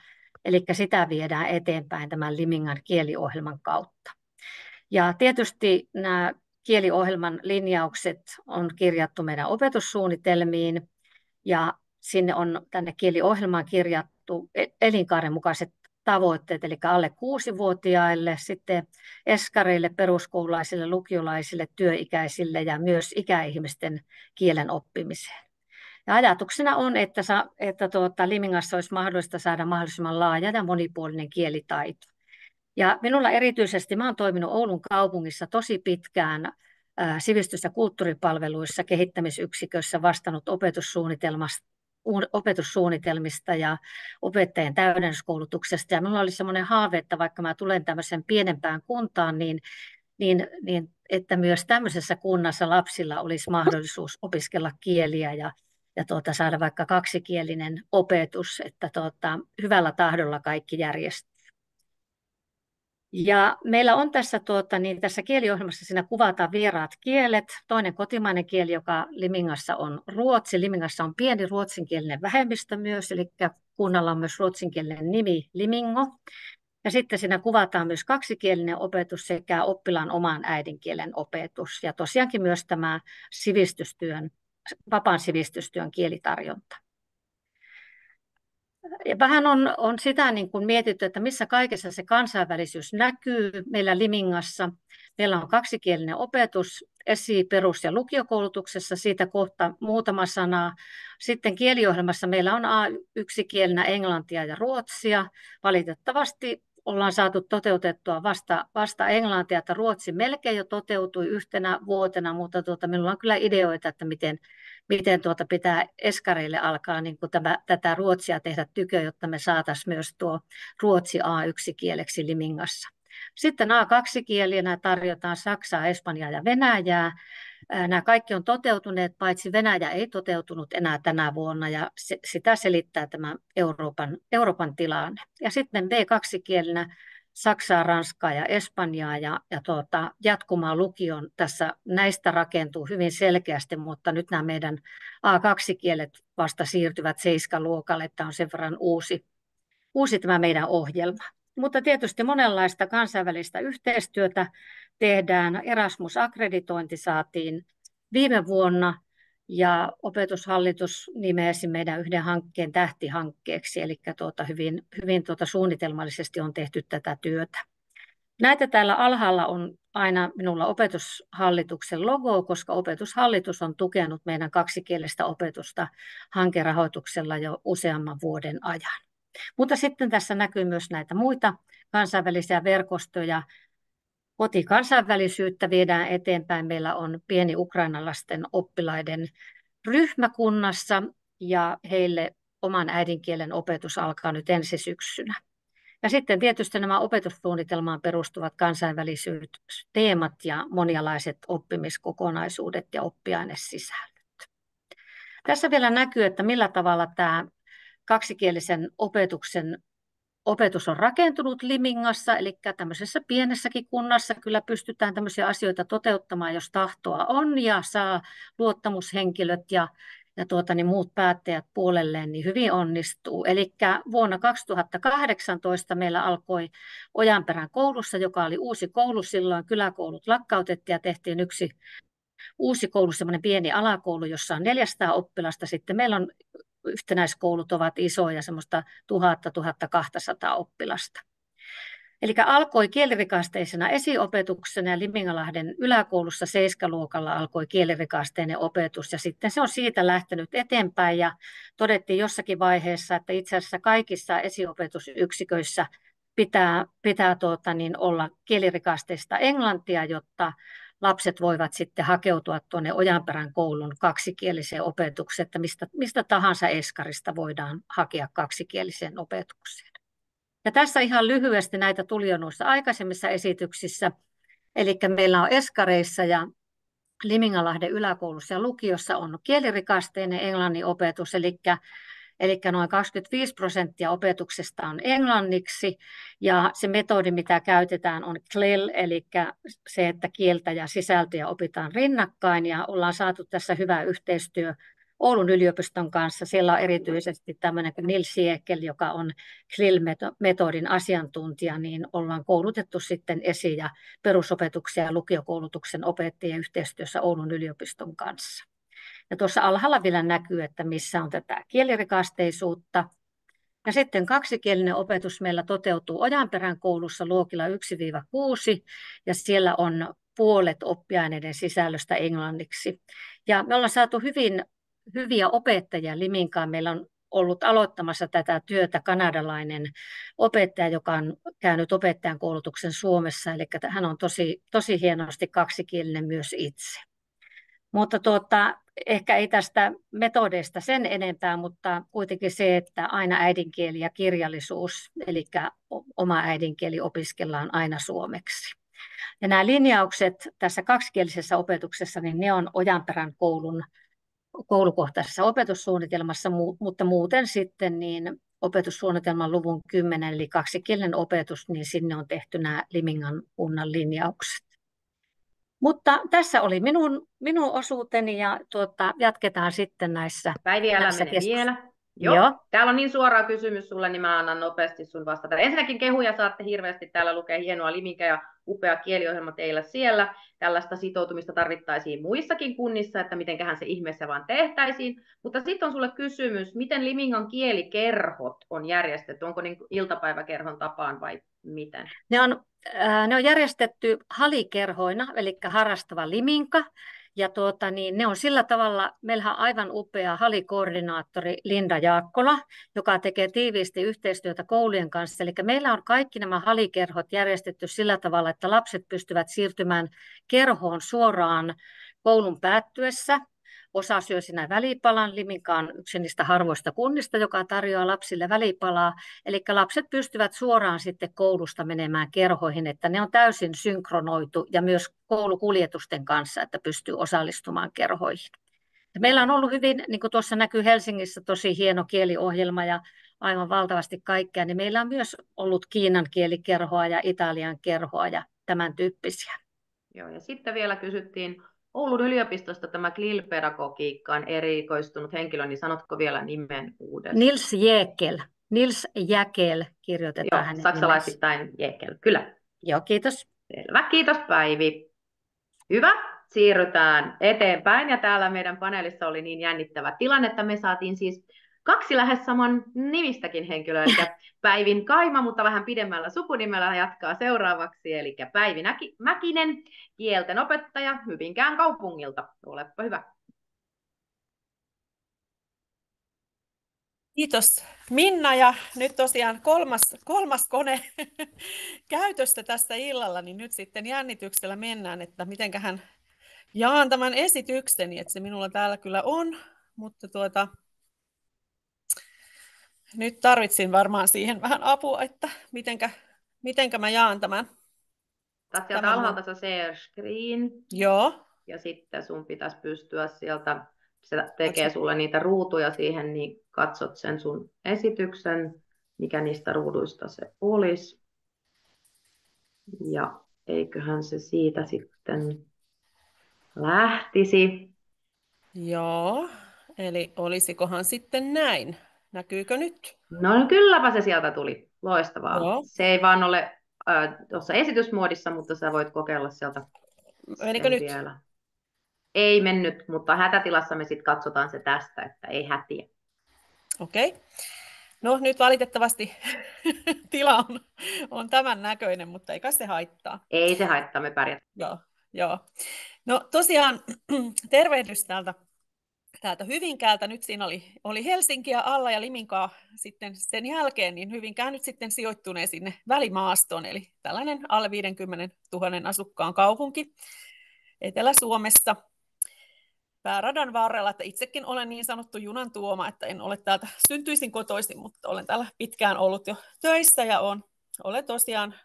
eli sitä viedään eteenpäin tämän Limingan kieliohjelman kautta. Ja tietysti nämä kieliohjelman linjaukset on kirjattu meidän opetussuunnitelmiin, ja sinne on tänne kieliohjelmaan kirjattu elinkaaren mukaiset tavoitteet, eli alle 6-vuotiaille, sitten eskareille, peruskoululaisille, lukiolaisille, työikäisille ja myös ikäihmisten kielen oppimiseen. Ja ajatuksena on, että Limingassa olisi mahdollista saada mahdollisimman laaja ja monipuolinen kielitaito. Ja minulla erityisesti, mä olen toiminut Oulun kaupungissa tosi pitkään sivistys- ja kulttuuripalveluissa, kehittämisyksikössä, vastannut opetussuunnitelmista ja opettajien täydennyskoulutuksesta. Ja minulla oli semmoinen haave, että vaikka mä tulen tämmöisen pienempään kuntaan, niin että myös tämmöisessä kunnassa lapsilla olisi mahdollisuus opiskella kieliä ja saada vaikka kaksikielinen opetus, että hyvällä tahdolla kaikki järjestyy. Ja meillä on tässä, tässä kieliohjelmassa siinä kuvataan vieraat kielet. Toinen kotimainen kieli, joka Limingassa on ruotsi. Limingassa on pieni ruotsinkielinen vähemmistö myös, eli kunnalla on myös ruotsinkielinen nimi Limingo. Ja sitten siinä kuvataan myös kaksikielinen opetus sekä oppilaan oman äidinkielen opetus. Ja tosiaankin myös tämä vapaan sivistystyön kielitarjonta. Ja vähän on sitä niin kuin mietitty, että missä kaikessa se kansainvälisyys näkyy meillä Limingassa. Meillä on kaksikielinen opetus esi-, perus- ja lukiokoulutuksessa, siitä kohta muutama sana. Sitten kieliohjelmassa meillä on A1-kielenä englantia ja ruotsia. Valitettavasti ollaan saatu toteutettua vasta englantia, että ruotsi melkein jo toteutui yhtenä vuotena, mutta minulla on kyllä ideoita, että miten pitää eskareille alkaa niin kuin tätä ruotsia tehdä tykö, jotta me saataisiin myös tuo ruotsi A1-kieleksi Limingassa. Sitten A2-kielinä tarjotaan saksaa, espanjaa ja venäjää. Nämä kaikki on toteutuneet, paitsi Venäjä ei toteutunut enää tänä vuonna, ja sitä selittää tämä Euroopan tilanne. Ja sitten B2-kielinä saksaa, ranskaa ja espanjaa, ja jatkumaan lukion tässä näistä rakentuu hyvin selkeästi, mutta nyt nämä meidän A2-kielet vasta siirtyvät 7-luokalle, tämä on sen verran uusi tämä meidän ohjelma. Mutta tietysti monenlaista kansainvälistä yhteistyötä tehdään. Erasmus-akkreditointi saatiin viime vuonna ja Opetushallitus nimesi meidän yhden hankkeen tähtihankkeeksi, eli hyvin suunnitelmallisesti on tehty tätä työtä. Näitä täällä alhaalla on aina minulla Opetushallituksen logo, koska Opetushallitus on tukenut meidän kaksikielistä opetusta hankerahoituksella jo useamman vuoden ajan. Mutta sitten tässä näkyy myös näitä muita kansainvälisiä verkostoja. Kotikansainvälisyyttä viedään eteenpäin. Meillä on pieni ukrainalaisten oppilaiden ryhmä kunnassa ja heille oman äidinkielen opetus alkaa nyt ensi syksynä. Ja sitten tietysti nämä opetussuunnitelmaan perustuvat kansainvälisyysteemat ja monialaiset oppimiskokonaisuudet ja oppiainesisällöt. Tässä vielä näkyy, että millä tavalla tämä kaksikielisen opetus on rakentunut Limingassa, eli tämmöisessä pienessäkin kunnassa kyllä pystytään tämmöisiä asioita toteuttamaan, jos tahtoa on ja saa luottamushenkilöt ja muut päättäjät puolelleen, niin hyvin onnistuu. Eli vuonna 2018 meillä alkoi Ojanperän koulussa, joka oli uusi koulu silloin, kyläkoulut lakkautettiin ja tehtiin yksi uusi koulu, semmoinen pieni alakoulu, jossa on 400 oppilasta. Sitten meillä on yhtenäiskoulut ovat isoja, semmoista 1000-1200 oppilasta. Eli alkoi kielirikasteisena esiopetuksena ja Limingalahden yläkoulussa 7-luokalla alkoi kielirikasteinen opetus ja sitten se on siitä lähtenyt eteenpäin ja todettiin jossakin vaiheessa, että itse asiassa kaikissa esiopetusyksiköissä pitää olla kielirikasteista englantia, jotta lapset voivat sitten hakeutua tuonne Ojanperän koulun kaksikieliseen opetukseen, että mistä tahansa eskarista voidaan hakea kaksikieliseen opetukseen. Ja tässä ihan lyhyesti näitä tuli jo noissa aikaisemmissa esityksissä. Eli meillä on eskareissa ja Limingalahden yläkoulussa ja lukiossa on kielirikasteinen englannin opetus, eli noin 25% opetuksesta on englanniksi. Ja se metodi, mitä käytetään, on CLEL, eli se, että kieltä ja sisältöjä opitaan rinnakkain. Ja ollaan saatu tässä hyvä yhteistyö Oulun yliopiston kanssa. Siellä on erityisesti tämmöinen kuin Nils Siekel, joka on CLIL-metodin asiantuntija, niin ollaan koulutettu sitten esi- ja perusopetuksen ja lukiokoulutuksen opettajien yhteistyössä Oulun yliopiston kanssa. Ja tuossa alhaalla vielä näkyy, että missä on tätä kielirikasteisuutta. Ja sitten kaksikielinen opetus meillä toteutuu Ojanperän koulussa luokilla 1-6, ja siellä on puolet oppiaineiden sisällöstä englanniksi. Ja me ollaan saatu hyviä opettajia Liminkaan. Meillä on ollut aloittamassa tätä työtä kanadalainen opettaja, joka on käynyt opettajan koulutuksen Suomessa, eli hän on tosi hienosti kaksikielinen myös itse. Mutta ehkä ei tästä metodeista sen enempää, mutta kuitenkin se, että aina äidinkieli ja kirjallisuus, eli oma äidinkieli opiskellaan aina suomeksi. Ja nämä linjaukset tässä kaksikielisessä opetuksessa, niin ne on Ojanperän koulun koulukohtaisessa opetussuunnitelmassa, mutta muuten sitten niin opetussuunnitelman luvun 10, eli kaksikielinen opetus, niin sinne on tehty nämä Limingan kunnan linjaukset. Mutta tässä oli minun osuuteni ja jatketaan sitten näissä. Päivi, älä mene vielä. Joo. Täällä on niin suora kysymys sulle, niin mä annan nopeasti sun vastata. Ensinnäkin kehuja saatte hirveästi. Täällä lukee hienoa Liminka ja upea kieliohjelma teillä siellä. Tällaista sitoutumista tarvittaisiin muissakin kunnissa, että mitenköhän se ihmeessä vaan tehtäisiin. Mutta sitten on sulle kysymys, miten Limingan kielikerhot on järjestetty? Onko niin iltapäiväkerhon tapaan vai miten? Ne on järjestetty halikerhoina, eli harrastava Liminka. Ja ne on sillä tavalla, meillähän on aivan upea halikoordinaattori Linda Jaakkola, joka tekee tiiviisti yhteistyötä koulujen kanssa. Eli meillä on kaikki nämä halikerhot järjestetty sillä tavalla, että lapset pystyvät siirtymään kerhoon suoraan koulun päättyessä. Osa syö siinä välipalan. Liminka on yksi niistä harvoista kunnista, joka tarjoaa lapsille välipalaa. Eli lapset pystyvät suoraan sitten koulusta menemään kerhoihin, että ne on täysin synkronoitu ja myös koulukuljetusten kanssa, että pystyy osallistumaan kerhoihin. Ja meillä on ollut hyvin, niin kuin tuossa näkyy Helsingissä, tosi hieno kieliohjelma ja aivan valtavasti kaikkea. Niin meillä on myös ollut Kiinan kielikerhoa ja Italian kerhoa ja tämän tyyppisiä. Joo, ja sitten vielä kysyttiin Oulun yliopistosta tämä CLIL-pedagogiikkaan erikoistunut henkilö, niin sanotko vielä nimen uudestaan? Nils Jäkel kirjoitetaan Joo, hänen saksalaisittain Jäkel, kyllä. Joo, kiitos. Selvä, kiitos Päivi. Hyvä, siirrytään eteenpäin ja täällä meidän paneelissa oli niin jännittävä tilanne, että me saatiin siis 2 lähes saman nimistäkin henkilöä, eli Päivin Kaima, mutta vähän pidemmällä sukunimellä jatkaa seuraavaksi, eli Päivi Mäkinen, kielten opettaja Hyvinkään kaupungilta. Olepa hyvä. Kiitos Minna, ja nyt tosiaan kolmas kone käytöstä tässä illalla, niin nyt sitten jännityksellä mennään, että mitenköhän jaan tämän esitykseni, että se minulla täällä kyllä on, mutta nyt tarvitsin varmaan siihen vähän apua, että mitenkä mä jaan tämän. Tässä sieltä alhaalta se share screen. Joo. Ja sitten sun pitäisi pystyä sieltä, se tekee sulle niitä ruutuja siihen, niin katsot sen sun esityksen, mikä niistä ruuduista se olisi. Ja eiköhän se siitä sitten lähtisi. Joo, eli olisikohan sitten näin? Näkyykö nyt? No kylläpä se sieltä tuli. Loistavaa. Joo. Se ei vaan ole tuossa esitysmuodissa, mutta sä voit kokeilla sieltä. Menikö nyt? Vielä. Ei mennyt, mutta hätätilassa me sitten katsotaan se tästä, että ei hätiä. Okei. No nyt valitettavasti tila on tämän näköinen, mutta eikä se haittaa. Ei se haittaa, me pärjätään. Joo. No tosiaan tervehdys täältä Hyvinkäältä. Nyt siinä oli Helsinkiä alla ja Liminkaa sitten sen jälkeen, niin Hyvinkää nyt sitten sijoittuneen sinne välimaastoon, eli tällainen alle 50 000 asukkaan kaupunki Etelä-Suomessa pääradan varrella, että itsekin olen niin sanottu junan tuoma, että en ole täältä syntyisin kotoisin, mutta olen täällä pitkään ollut jo töissä ja olen tosiaan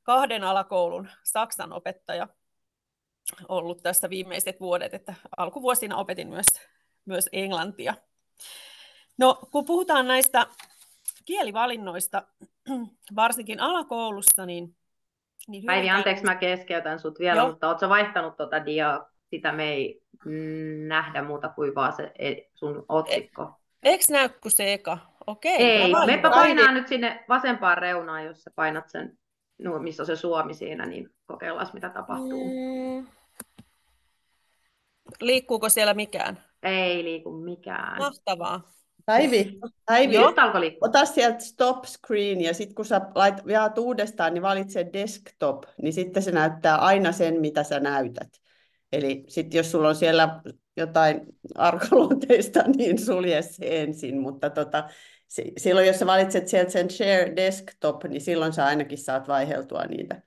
2 alakoulun saksan opettaja ollut tässä viimeiset vuodet, että alkuvuosina opetin myös englantia. No, kun puhutaan näistä kielivalinnoista, varsinkin alakoulussa, niin Päivi, anteeksi, mä keskeytän sut vielä, joo. Mutta ootko vaihtanut tuota diaa? Sitä me ei nähdä muuta kuin vaan se sun otsikko. Eikö näy kuin se eka? Okei. Ei, meppä painaa nyt sinne vasempaan reunaan, jos sä painat sen, missä on se Suomi siinä, niin kokeillaan mitä tapahtuu. liikkuuko siellä mikään? Ei liiku mikään. Mahtavaa. Päivi, Just alkoi liikkua. ota sieltä stop screen ja sitten kun sä jaat uudestaan, niin valitse desktop, niin sitten se näyttää aina sen, mitä sä näytät. Eli sitten jos sulla on siellä jotain arkaluonteista, niin sulje se ensin, mutta silloin jos sä valitset sieltä sen share desktop, niin silloin sä ainakin saat vaiheltua niitä.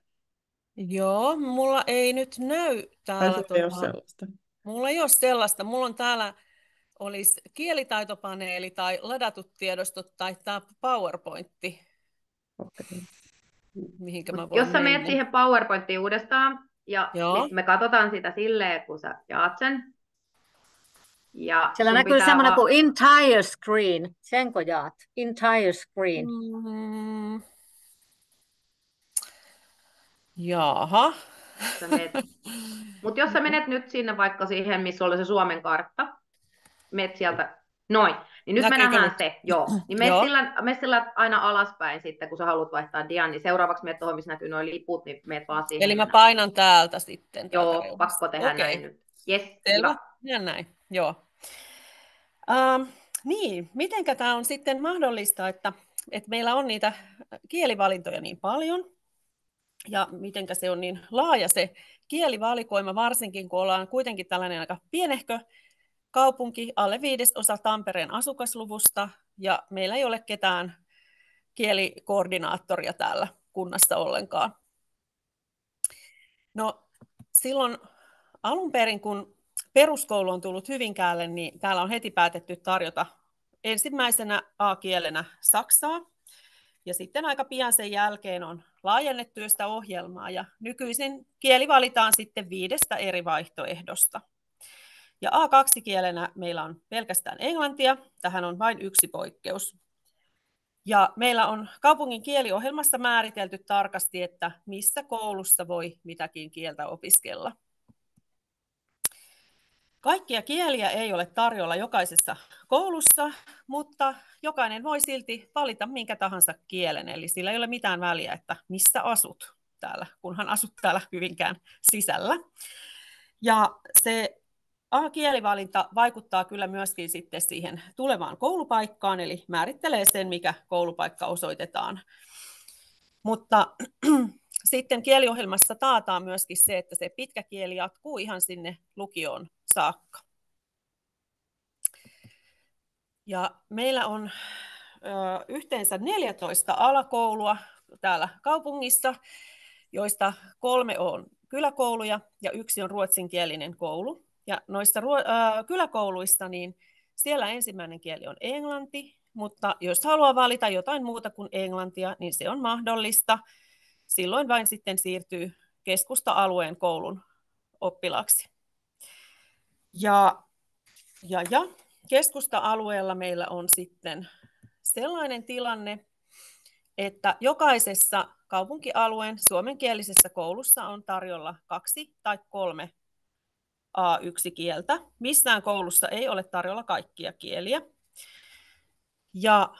Joo, mulla ei nyt näy täällä. Ei ole sellaista. Mulla ei ole sellaista. Mulla on täällä olisi kielitaitopaneeli tai ladatut tiedostot tai tämä PowerPointti. Okay. Mihinkä mä voin Jos sä menet mennä. siihen PowerPointtiin uudestaan, ja sit me katsotaan sitä silleen, kun sä jaat sen. Ja siellä näkyy semmoinen kuin entire screen. Senko jaat? Entire screen. Jaha. Mutta jos sä menet nyt sinne vaikka siihen, missä oli se Suomen kartta, menet sieltä, noin, niin nyt me nähdään se, joo. Niin menet sillä aina alaspäin sitten, kun sä haluat vaihtaa dian, niin seuraavaksi menet tuohon, missä näkyy noin liput, niin menet vaan siihen. Eli mä painan täältä sitten. Joo, pakko tehdä näin nyt. Yes, selvä. hyvä. Ja näin, joo. Niin, mitenkä tämä on sitten mahdollista, että meillä on niitä kielivalintoja niin paljon, ja mitenkä se on niin laaja se kielivalikoima, varsinkin kun ollaan kuitenkin tällainen aika pienehkö kaupunki, alle 1/5 Tampereen asukasluvusta, ja meillä ei ole ketään kielikoordinaattoria täällä kunnassa ollenkaan. No silloin alun perin, kun peruskoulu on tullut Hyvinkäälle, niin täällä on heti päätetty tarjota ensimmäisenä A-kielenä saksaa. Ja sitten aika pian sen jälkeen on laajennettu sitä ohjelmaa, ja nykyisin kieli valitaan sitten 5 eri vaihtoehdosta. Ja A2-kielenä meillä on pelkästään englantia, tähän on vain yksi poikkeus. Ja meillä on kaupungin kieliohjelmassa määritelty tarkasti, että missä koulussa voi mitäkin kieltä opiskella. Kaikkia kieliä ei ole tarjolla jokaisessa koulussa, mutta jokainen voi silti valita minkä tahansa kielen, eli sillä ei ole mitään väliä, että missä asut täällä, kunhan asut täällä Hyvinkään sisällä. Ja se kielivalinta vaikuttaa kyllä myöskin sitten siihen tulevaan koulupaikkaan, eli määrittelee sen, mikä koulupaikka osoitetaan. Mutta sitten kieliohjelmassa taataan myöskin se, että se pitkä kieli jatkuu ihan sinne lukioon saakka. Ja meillä on yhteensä 14 alakoulua täällä kaupungissa, joista 3 on kyläkouluja ja 1 on ruotsinkielinen koulu. Ja noissa kyläkouluissa niin siellä ensimmäinen kieli on englanti, mutta jos haluaa valita jotain muuta kuin englantia, niin se on mahdollista. Silloin vain sitten siirtyy keskusta-alueen koulun oppilaaksi. Ja keskusta-alueella meillä on sitten sellainen tilanne, että jokaisessa kaupunkialueen suomenkielisessä koulussa on tarjolla 2 tai 3 A1-kieltä. Missään koulussa ei ole tarjolla kaikkia kieliä. Ja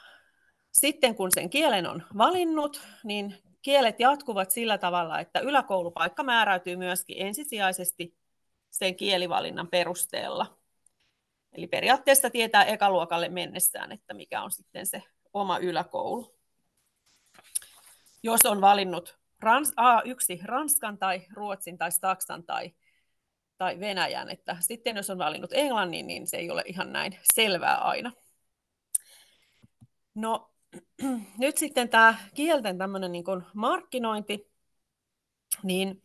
sitten kun sen kielen on valinnut, niin kielet jatkuvat sillä tavalla, että yläkoulupaikka määräytyy myöskin ensisijaisesti sen kielivalinnan perusteella. Eli periaatteessa tietää ekaluokalle mennessään, että mikä on sitten se oma yläkoulu. Jos on valinnut A1 ranskan tai ruotsin tai saksan tai venäjän, että sitten jos on valinnut englannin, niin se ei ole ihan näin selvää aina. No nyt sitten tämä kielten tämmöinen niin kuin markkinointi, niin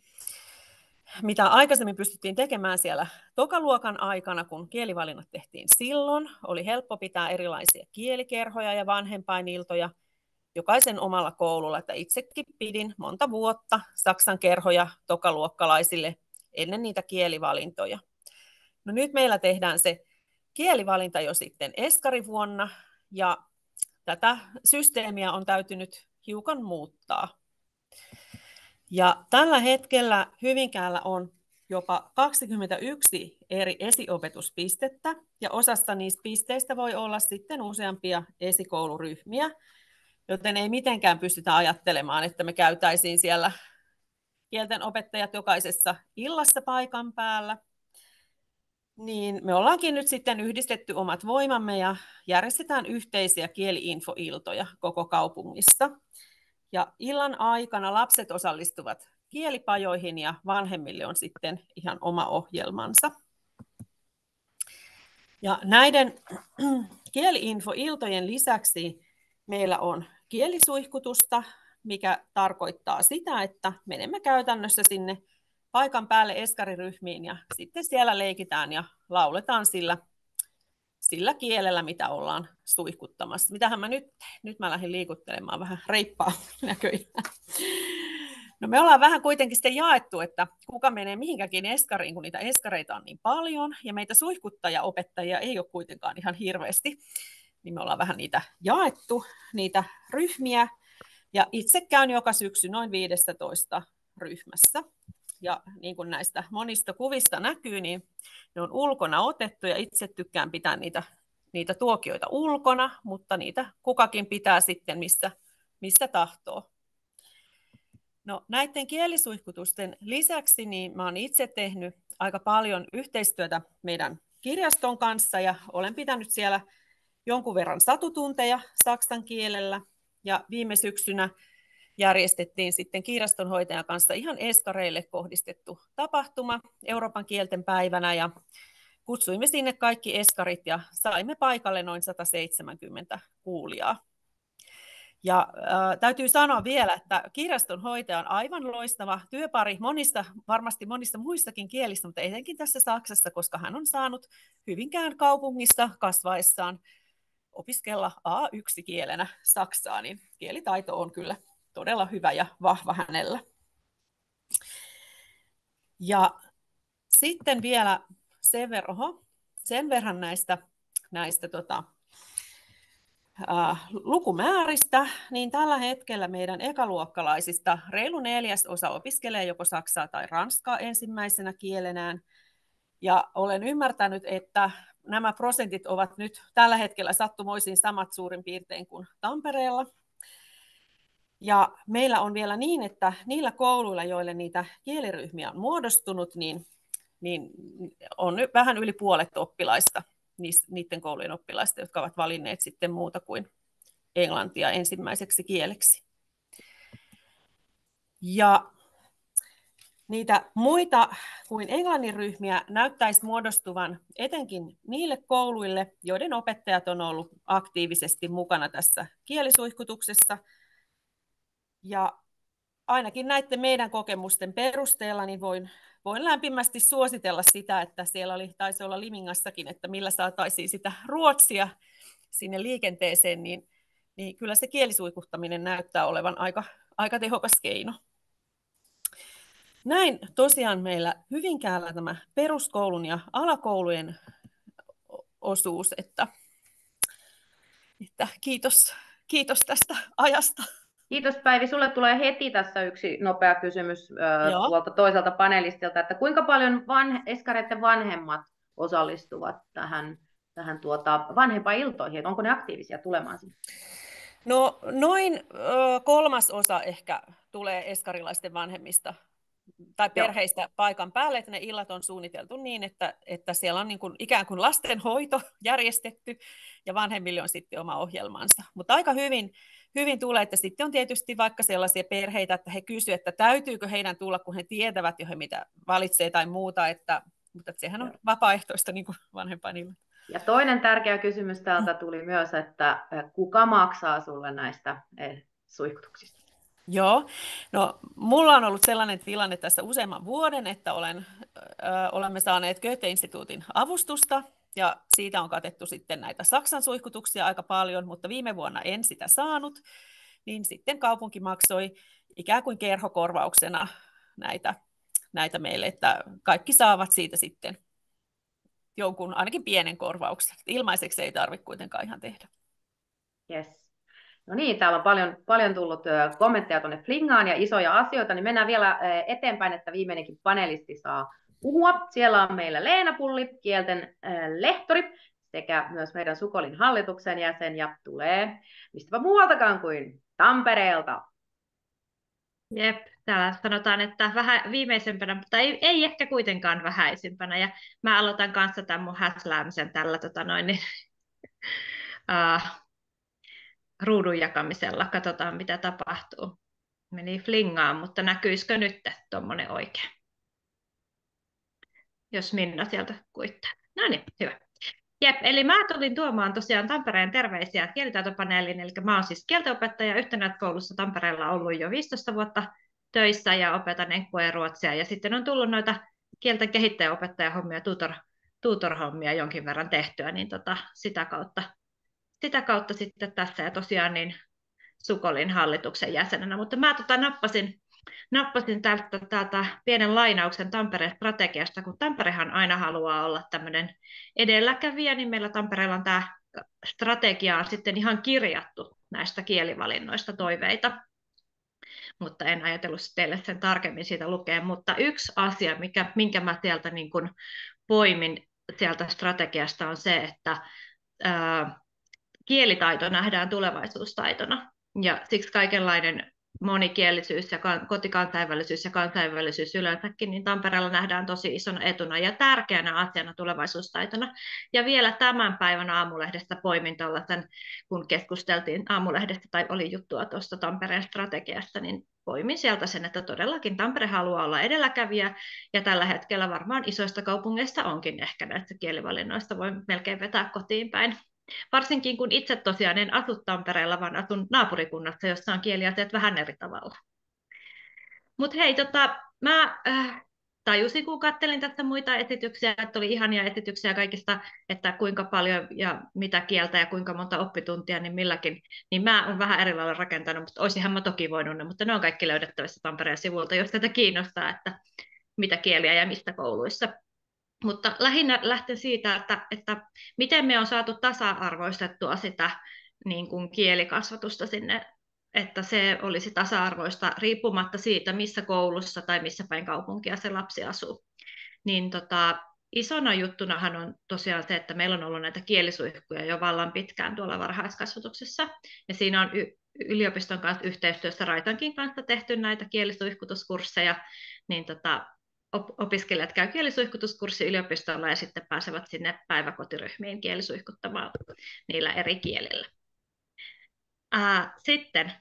mitä aikaisemmin pystyttiin tekemään siellä tokaluokan aikana, kun kielivalinnat tehtiin silloin, oli helppo pitää erilaisia kielikerhoja ja vanhempainiltoja jokaisen omalla koululla, että itsekin pidin monta vuotta saksan kerhoja tokaluokkalaisille ennen niitä kielivalintoja. No nyt meillä tehdään se kielivalinta jo sitten eskarivuonna, ja tätä systeemiä on täytynyt hiukan muuttaa. Ja tällä hetkellä Hyvinkäällä on jopa 21 eri esiopetuspistettä, ja osassa niistä pisteistä voi olla sitten useampia esikouluryhmiä, joten ei mitenkään pystytä ajattelemaan, että me käytäisiin siellä kielten opettajat jokaisessa illassa paikan päällä. niin me ollaankin nyt sitten yhdistetty omat voimamme ja järjestetään yhteisiä kieli-infoiltoja koko kaupungissa. Ja illan aikana lapset osallistuvat kielipajoihin ja vanhemmille on sitten ihan oma ohjelmansa. Ja näiden kieli-infoiltojen lisäksi meillä on kielisuihkutusta, mikä tarkoittaa sitä, että menemme käytännössä sinne paikan päälle eskariryhmiin ja sitten siellä leikitään ja lauletaan sillä kielellä, mitä ollaan suihkuttamassa. Mitähän mä nyt teen? Nyt mä lähdin liikuttelemaan vähän reippaa näköjään. No me ollaan vähän kuitenkin sitten jaettu, että kuka menee mihinkäkin eskariin, kun niitä eskareita on niin paljon, ja meitä suihkuttajaopettajia ei ole kuitenkaan ihan hirveästi, niin me ollaan vähän niitä jaettu, niitä ryhmiä, ja itse käyn joka syksy noin 15 ryhmässä. Ja niin kuin näistä monista kuvista näkyy, niin ne on ulkona otettu, ja itse tykkään pitää niitä tuokioita ulkona, mutta niitä kukakin pitää sitten missä tahtoo. No, näiden kielisuihkutusten lisäksi niin mä olen itse tehnyt aika paljon yhteistyötä meidän kirjaston kanssa ja olen pitänyt siellä jonkun verran satutunteja saksan kielellä. Ja viime syksynä järjestettiin sitten kirjastonhoitajan kanssa ihan eskareille kohdistettu tapahtuma Euroopan kielten päivänä ja kutsuimme sinne kaikki eskarit ja saimme paikalle noin 170 kuulijaa. Ja täytyy sanoa vielä, että kirjastonhoitaja on aivan loistava työpari varmasti monista muistakin kielistä, mutta etenkin tässä Saksassa, koska hän on saanut Hyvinkään kaupungissa kasvaessaan opiskella A1-kielenä saksaa, niin kielitaito on kyllä todella hyvä ja vahva hänellä. Ja sitten vielä sen verran näistä lukumääristä, niin tällä hetkellä meidän ekaluokkalaisista reilu 1/4 opiskelee joko saksaa tai ranskaa ensimmäisenä kielenään. Ja olen ymmärtänyt, että nämä prosentit ovat nyt tällä hetkellä sattumoisin samat suurin piirtein kuin Tampereella. Ja meillä on vielä niin, että niillä kouluilla, joille niitä kieliryhmiä on muodostunut, niin on nyt vähän yli puolet oppilaista, niiden koulujen oppilaista, jotka ovat valinneet sitten muuta kuin englantia ensimmäiseksi kieleksi. Ja niitä muita kuin englannin ryhmiä näyttäisi muodostuvan etenkin niille kouluille, joiden opettajat on ollut aktiivisesti mukana tässä kielisuihkutuksessa. Ja ainakin näiden meidän kokemusten perusteella niin voin lämpimästi suositella sitä, että siellä taisi olla Limingassakin, että millä saataisiin sitä ruotsia sinne liikenteeseen, niin kyllä se kielisuihkuttaminen näyttää olevan aika tehokas keino. Näin tosiaan meillä Hyvinkäällä tämä peruskoulun ja alakoulujen osuus, että kiitos tästä ajasta. Kiitos Päivi. Sulle tulee heti tässä yksi nopea kysymys tuolta toiselta panelistilta, että kuinka paljon eskareiden vanhemmat osallistuvat tähän vanhempailtoihin, että onko ne aktiivisia tulemaan sinne? No noin 1/3 ehkä tulee eskarilaisten vanhemmista tai perheistä paikan päälle, että ne illat on suunniteltu niin, että siellä on niin kuin ikään kuin lastenhoito järjestetty ja vanhemmille on sitten oma ohjelmansa. Mutta aika hyvin tulee, että sitten on tietysti vaikka sellaisia perheitä, että he kysyvät, että täytyykö heidän tulla, kun he tietävät jo he mitä valitsee tai muuta, mutta sehän on vapaaehtoista niin kuin vanhempainilla. Ja toinen tärkeä kysymys täältä tuli myös, että kuka maksaa sulle näistä suihkutuksista? Joo, no mulla on ollut sellainen tilanne tässä useamman vuoden, että olemme saaneet Goethe-instituutin avustusta ja siitä on katettu sitten näitä Saksan suihkutuksia aika paljon, mutta viime vuonna en sitä saanut, niin sitten kaupunki maksoi ikään kuin kerhokorvauksena näitä meille, että kaikki saavat siitä sitten jonkun ainakin pienen korvauksen. Ilmaiseksi ei tarvitse kuitenkaan ihan tehdä. Yes. No niin, täällä on paljon tullut kommentteja tuonne Flingaan ja isoja asioita, niin mennään vielä eteenpäin, että viimeinenkin panelisti saa puhua. Siellä on meillä Leena Pulli, kielten lehtori, sekä myös meidän Sukolin hallituksen jäsen, ja tulee mistäpä muualtakaan kuin Tampereelta. Jep, täällä sanotaan, että vähän viimeisempänä, mutta ei ehkä kuitenkaan vähäisimpänä. Ja mä aloitan kanssa tämän mun häsläämisen tällä ruudun jakamisella. Katsotaan, mitä tapahtuu. Meni flingaan, mutta näkyisikö nyt tuommoinen oikein? Jos Minna sieltä kuittaa. No niin, hyvä. Jep, eli mä tulin tuomaan tosiaan Tampereen terveisiä kielitaitopaneeliin, eli mä oon siis kieltenopettaja Yhtenäiskoulussa Tampereella ollut jo 15 vuotta töissä ja opetan enkkua ja ruotsia, ja sitten on tullut noita kielten kehittäjäopettajahommia, tutor-hommia jonkin verran tehtyä, niin sitä kautta sitten tässä, ja tosiaan niin Sukolin hallituksen jäsenenä, mutta mä nappasin täältä pienen lainauksen Tampereen strategiasta, kun Tamperehan aina haluaa olla tämmöinen edelläkävijä, niin meillä Tampereella on tämä strategia on sitten ihan kirjattu näistä kielivalinnoista toiveita, mutta en ajatellut teille sen tarkemmin siitä lukea, mutta yksi asia, minkä mä sieltä niin kuin poimin sieltä strategiasta on se, että kielitaito nähdään tulevaisuustaitona, ja siksi kaikenlainen monikielisyys ja kotikansainvälisyys ja kansainvälisyys yleensäkin, niin Tampereella nähdään tosi isona etuna ja tärkeänä asiana tulevaisuustaitona. Ja vielä tämän päivän Aamulehdessä poimin tuollaisen, kun keskusteltiin Aamulehdessä tai oli juttua tuosta Tampereen strategiasta, niin poimin sieltä sen, että todellakin Tampere haluaa olla edelläkävijä, ja tällä hetkellä varmaan isoista kaupungeista onkin ehkä näistä kielivalinnoista, voi melkein vetää kotiin päin. Varsinkin kun itse tosiaan en asu Tampereella, vaan asun naapurikunnassa, jossa on kieliasiat vähän eri tavalla. Mutta hei, mä tajusin, kun katselin tässä muita esityksiä, että oli ihania esityksiä kaikista, että kuinka paljon ja mitä kieltä ja kuinka monta oppituntia niin milläkin, niin mä oon vähän eri lailla rakentanut, mutta olisinhan mä toki voinut ne, mutta ne on kaikki löydettävissä Tampereen sivulta, jos tätä kiinnostaa, että mitä kieliä ja mistä kouluissa. Mutta lähinnä lähten siitä, että miten me on saatu tasa-arvoistettua sitä niin kuin kielikasvatusta sinne, että se olisi tasa-arvoista riippumatta siitä, missä koulussa tai missä päin kaupunkia se lapsi asuu. Niin isona juttunahan on tosiaan se, että meillä on ollut näitä kielisuihkuja jo vallan pitkään tuolla varhaiskasvatuksessa. Ja siinä on yliopiston kanssa yhteistyössä Raitankin kanssa tehty näitä kielisuihkutuskursseja, niin opiskelijat käy kielisuihkutuskurssi yliopistolla ja sitten pääsevät sinne päiväkotiryhmiin kielisuihkuttamaan niillä eri kielillä. Sitten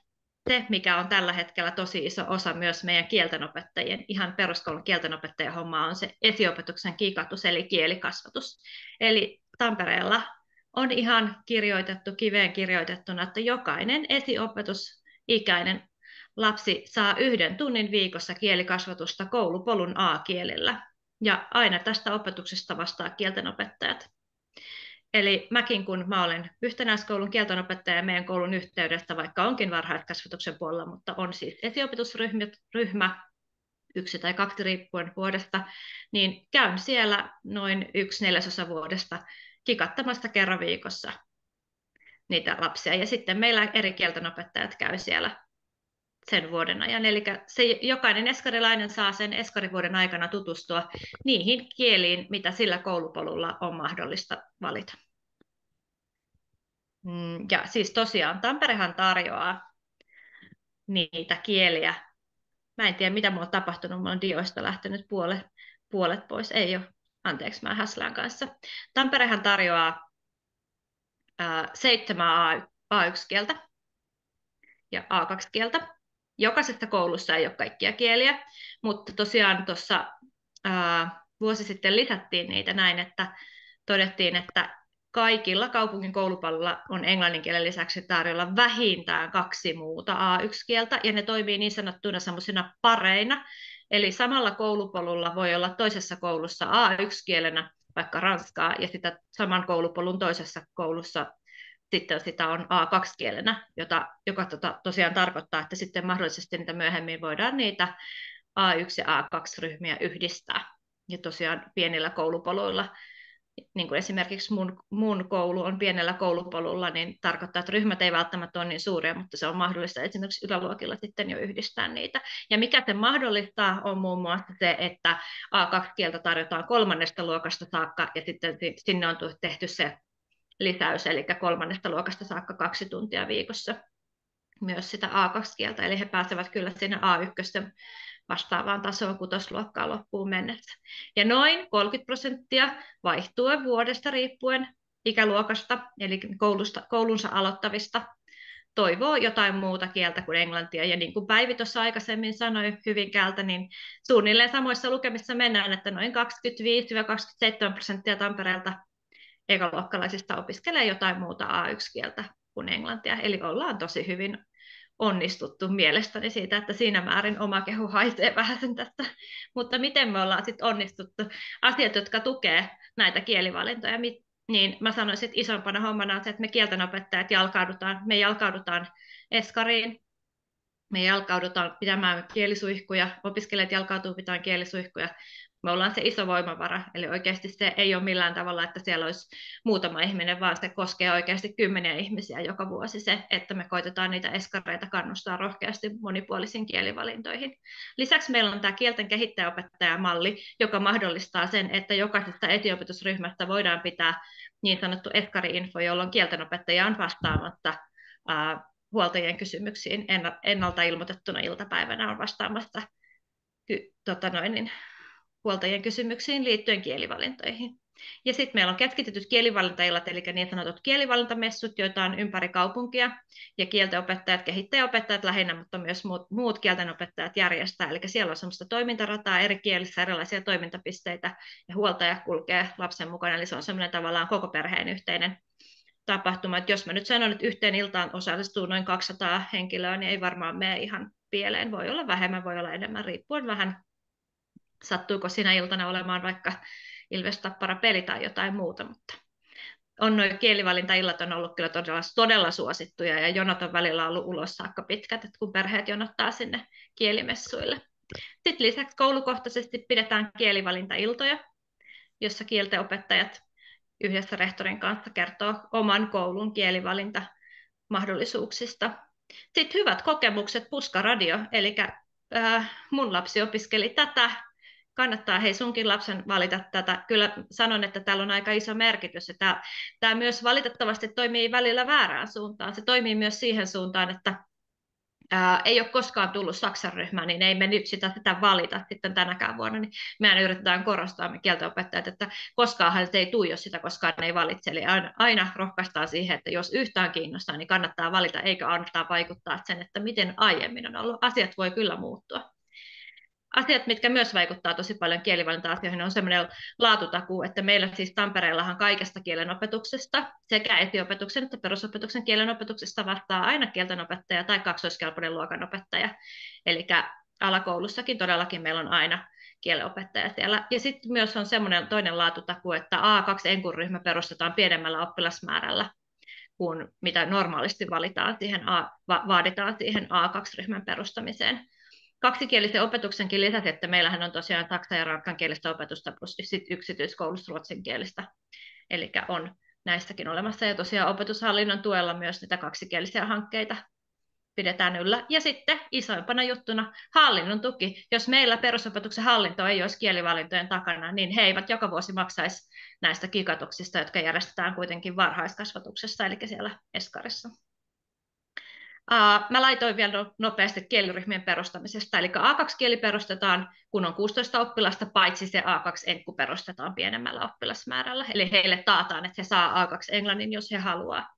se, mikä on tällä hetkellä tosi iso osa myös meidän kieltenopettajien, ihan peruskoulun kieltenopettajien hommaa, on se esiopetuksen kikatus, eli kielikasvatus. Eli Tampereella on ihan kiveen kirjoitettuna, että jokainen esiopetusikäinen lapsi saa 1 tunnin viikossa kielikasvatusta koulupolun A-kielillä. Ja aina tästä opetuksesta vastaa kieltenopettajat. Eli mäkin, kun mä olen Yhtenäiskoulun kieltenopettaja meidän koulun yhteydessä, vaikka onkin varhaiskasvatuksen puolella, mutta on siis esiopetusryhmä, 1 tai 2 riippuen vuodesta, niin käyn siellä noin 1/4 vuodesta kikattamassa kerran viikossa niitä lapsia. Ja sitten meillä eri kieltenopettajat käy siellä sen vuoden ajan. Eli jokainen eskarilainen saa sen eskarivuoden aikana tutustua niihin kieliin, mitä sillä koulupolulla on mahdollista valita. Ja siis tosiaan Tamperehan tarjoaa niitä kieliä. Mä en tiedä, mitä mulla on tapahtunut. Mulla on dioista lähtenyt puolet pois. Ei ole. Anteeksi, mä häslään kanssa. Tamperehan tarjoaa 7 A1-kieltä ja A2-kieltä. Jokaisessa koulussa ei ole kaikkia kieliä, mutta tosiaan tuossa vuosi sitten lisättiin niitä näin, että todettiin, että kaikilla kaupungin koulupalloilla on englannin kielen lisäksi tarjolla vähintään 2 muuta A1-kieltä, ja ne toimii niin sanottuna semmoisina pareina, eli samalla koulupolulla voi olla toisessa koulussa A1-kielenä vaikka ranskaa, ja sitä saman koulupolun toisessa koulussa sitten sitä on A2-kielenä, joka tosiaan tarkoittaa, että sitten mahdollisesti niitä myöhemmin voidaan niitä A1- ja A2-ryhmiä yhdistää. Ja tosiaan pienillä koulupoluilla, niin kuin esimerkiksi mun koulu on pienellä koulupolulla, niin tarkoittaa, että ryhmät ei välttämättä ole niin suuria, mutta se on mahdollista esimerkiksi yläluokilla sitten jo yhdistää niitä. Ja mikä se mahdollistaa on muun muassa se, että A2-kieltä tarjotaan 3. luokasta saakka, ja sitten sinne on tehty se lisäys, eli 3. luokasta saakka 2 tuntia viikossa. myös sitä A2-kieltä, eli he pääsevät kyllä sinne A1 vastaavaan tasoon kutosluokkaan loppuun mennessä. Ja noin 30% vaihtuu vuodesta riippuen ikäluokasta, eli koulunsa aloittavista, toivoo jotain muuta kieltä kuin englantia. Ja niin kuin Päivi tuossa aikaisemmin sanoi Hyvinkäältä, niin suunnilleen samoissa lukemissa mennään, että noin 25-27% Tampereelta ekaluokkalaisista opiskelee jotain muuta A1-kieltä kuin englantia. Eli ollaan tosi hyvin onnistuttu mielestäni siitä, että siinä määrin oma kehu haisee vähän sen tästä. Mutta miten me ollaan sitten onnistuttu? Asiat, jotka tukee näitä kielivalintoja, niin mä sanoisin, että isompana hommana on se, että me kieltenopettajat jalkaudutaan eskariin, me jalkaudutaan pitämään kielisuihkuja, opiskelijat jalkautuu pitämään kielisuihkuja. Me ollaan se iso voimavara, eli oikeasti se ei ole millään tavalla, että siellä olisi muutama ihminen, vaan se koskee oikeasti kymmeniä ihmisiä joka vuosi se, että me koitetaan niitä eskareita kannustaa rohkeasti monipuolisiin kielivalintoihin. Lisäksi meillä on tämä kielten kehittäjäopettajamalli, joka mahdollistaa sen, että jokaisesta esiopetusryhmästä voidaan pitää niin sanottu eskari-info, jolloin kieltenopettajia on vastaamatta huoltajien kysymyksiin ennalta ilmoitettuna iltapäivänä on vastaamassa huoltajien kysymyksiin liittyen kielivalintoihin. Ja sitten meillä on keskitetyt kielivalintaillat, eli niin sanotut kielivalintamessut, joita on ympäri kaupunkia, ja kieltenopettajat, kehittäjäopettajat lähinnä, mutta myös muut kieltenopettajat järjestää. Eli siellä on sellaista toimintarataa eri kielissä, erilaisia toimintapisteitä, ja huoltaja kulkee lapsen mukana, eli se on semmoinen tavallaan koko perheen yhteinen tapahtuma. Että jos mä nyt sanon, että yhteen iltaan osallistuu noin 200 henkilöä, niin ei varmaan mene ihan pieleen. Voi olla vähemmän, voi olla enemmän, riippuen vähän sattuuko siinä iltana olemaan vaikka Ilves-Tappara-peli tai jotain muuta, mutta nuo kielivalintaillat on ollut kyllä todella suosittuja ja jonot on välillä ollut ulos saakka pitkät, että kun perheet jonottaa sinne kielimessuille. Sitten lisäksi koulukohtaisesti pidetään kielivalintailtoja, jossa kieltenopettajat yhdessä rehtorin kanssa kertoo oman koulun kielivalintamahdollisuuksista. Sitten hyvät kokemukset, Puskaradio, eli mun lapsi opiskeli tätä. Kannattaa sunkin lapsen valita tätä. Kyllä sanon, että täällä on aika iso merkitys. Tämä myös valitettavasti toimii välillä väärään suuntaan. Se toimii myös siihen suuntaan, että ei ole koskaan tullut Saksan ryhmään, niin ei me nyt sitä valita sitten tänäkään vuonna. Niin mehän yritetään korostaa me kieltenopettajat, että koskaanhan se ei tule, jos sitä koskaan ei valitse. Eli aina rohkaistaan siihen, että jos yhtään kiinnostaa, niin kannattaa valita, eikä antaa vaikuttaa sen, että miten aiemmin on ollut. Asiat voi kyllä muuttua. Asiat, mitkä myös vaikuttaa tosi paljon kielivalinta-asioihin, on semmoinen laatutakuu, että meillä siis Tampereellahan kaikesta kielenopetuksesta, sekä esiopetuksen että perusopetuksen kielenopetuksesta vastaa aina kieltenopettaja tai kaksoiskelpoinen luokanopettaja. Eli alakoulussakin todellakin meillä on aina kielenopettaja siellä. Ja sitten myös on semmoinen toinen laatutakuu, että A2-enkuryhmä perustetaan pienemmällä oppilasmäärällä kuin mitä normaalisti vaaditaan siihen A2-ryhmän perustamiseen. Kaksikielisen opetuksenkin lisäksi, että meillähän on tosiaan saksan ja ranskankielistä opetusta plus yksityiskoulussa ruotsinkielistä. Eli on näistäkin olemassa ja tosiaan opetushallinnon tuella myös niitä kaksikielisiä hankkeita pidetään yllä. Ja sitten isoimpana juttuna hallinnon tuki. Jos meillä perusopetuksen hallinto ei olisi kielivalintojen takana, niin he eivät joka vuosi maksaisi näistä kikatuksista, jotka järjestetään kuitenkin varhaiskasvatuksessa, eli siellä eskarissa. Mä laitoin vielä nopeasti kieliryhmien perustamisesta, eli A2-kieli perustetaan, kun on 16 oppilasta, paitsi se A2-enkku perustetaan pienemmällä oppilasmäärällä, eli heille taataan, että he saa A2-englannin, jos he haluaa.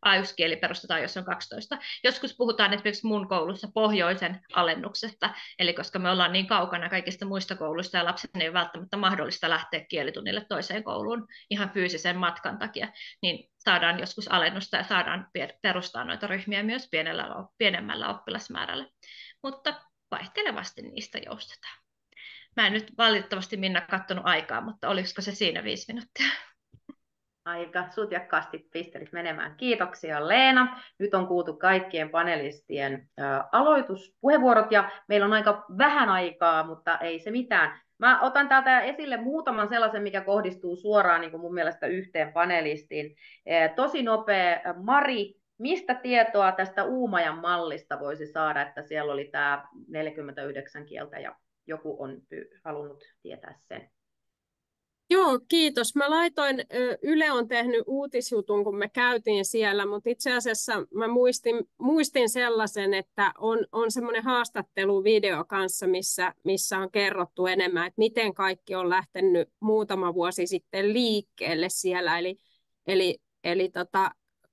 A1-kieli perustetaan, jos on 12. Joskus puhutaan esimerkiksi mun koulussa pohjoisen alennuksesta, eli koska me ollaan niin kaukana kaikista muista kouluista ja lapsen ei ole välttämättä mahdollista lähteä kielitunnille toiseen kouluun ihan fyysisen matkan takia, niin saadaan joskus alennusta ja saadaan perustaa noita ryhmiä myös pienemmällä oppilasmäärällä, mutta vaihtelevasti niistä joustetaan. Mä en nyt valitettavasti Minna katsonut aikaa, mutta olisiko se siinä 5 minuuttia? Aika sutjakkaasti pistelit menemään. Kiitoksia Leena. Nyt on kuultu kaikkien panelistien aloituspuheenvuorot ja meillä on aika vähän aikaa, mutta ei se mitään. Mä otan täältä esille muutaman sellaisen, mikä kohdistuu suoraan niin kuin mun mielestä yhteen panelistiin. Tosi nopea. Mari, mistä tietoa tästä Uumajan mallista voisi saada, että siellä oli tämä 49 kieltä ja joku on halunnut tietää sen? Joo, kiitos. Mä laitoin, Yle on tehnyt uutisjutun, kun me käytiin siellä, mutta itse asiassa mä muistin sellaisen, että on semmoinen haastatteluvideo kanssa, missä on kerrottu enemmän, että miten kaikki on lähtenyt muutama vuosi sitten liikkeelle siellä. Eli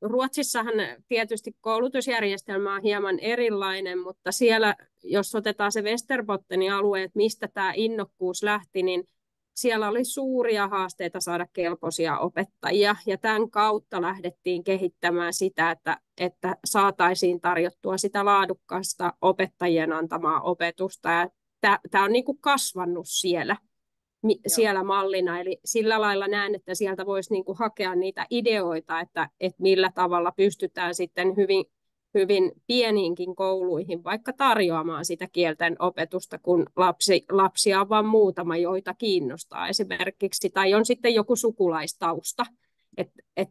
Ruotsissahan tietysti koulutusjärjestelmä on hieman erilainen, mutta siellä, jos otetaan se Västerbottenin alue, että mistä tämä innokkuus lähti, niin siellä oli suuria haasteita saada kelpoisia opettajia, ja tämän kautta lähdettiin kehittämään sitä, että saataisiin tarjottua sitä laadukkaasta opettajien antamaa opetusta. Ja tämä on niin kuin kasvanut siellä mallina, eli sillä lailla näen, että sieltä voisi niin kuin hakea niitä ideoita, että millä tavalla pystytään sitten hyvin pieniinkin kouluihin vaikka tarjoamaan sitä kielten opetusta, kun lapsia on vain muutama, joita kiinnostaa esimerkiksi, tai on sitten joku sukulaistausta.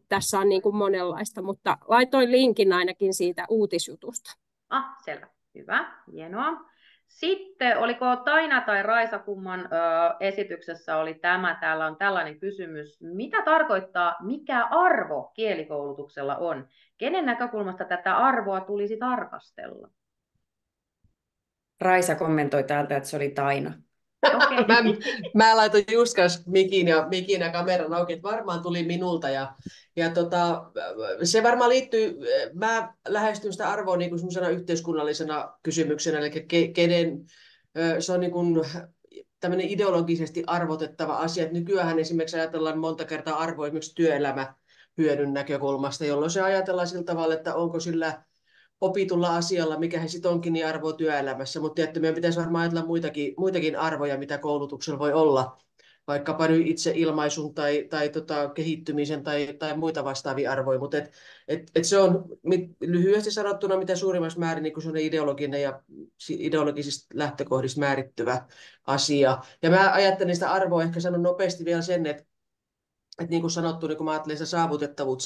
Tässä on niin kuin monenlaista, mutta laitoin linkin ainakin siitä uutisjutusta. Selvä. Hyvä. Hienoa. Sitten, oliko Taina tai Raisa, kumman esityksessä oli tämä? Täällä on tällainen kysymys. Mitä tarkoittaa, mikä arvo kielikoulutuksella on? Kenen näkökulmasta tätä arvoa tulisi tarkastella? Raisa kommentoi täältä, että se oli Taina. Okay. Mä laitoin just mikin ja kameran auki, että varmaan tuli minulta. Se varmaan liittyy, mä lähestyn sitä arvoa niin kuin semmoisena yhteiskunnallisena kysymyksenä, eli se on niin kuin tämmöinen ideologisesti arvotettava asia. Että nykyään esimerkiksi ajatellaan monta kertaa arvoa esimerkiksi työelämähyödyn näkökulmasta, jolloin se ajatellaan sillä tavalla, että onko sillä opitulla asialla, mikä he sitten onkin, niin arvoa työelämässä. Mutta meidän pitäisi varmaan ajatella muitakin arvoja, mitä koulutuksella voi olla, vaikkapa nyt itse ilmaisun tai kehittymisen tai muita vastaavia arvoja. Mutta se on lyhyesti sanottuna mitä suurimmassa määrin niin se on ideologinen ja ideologisista lähtökohdista määrittyvä asia. Ja mä ajattelen sitä arvoa, ehkä sanon nopeasti vielä sen, että niin kuin sanottu, niin kun mä ajattelen sitä saavutettavuutta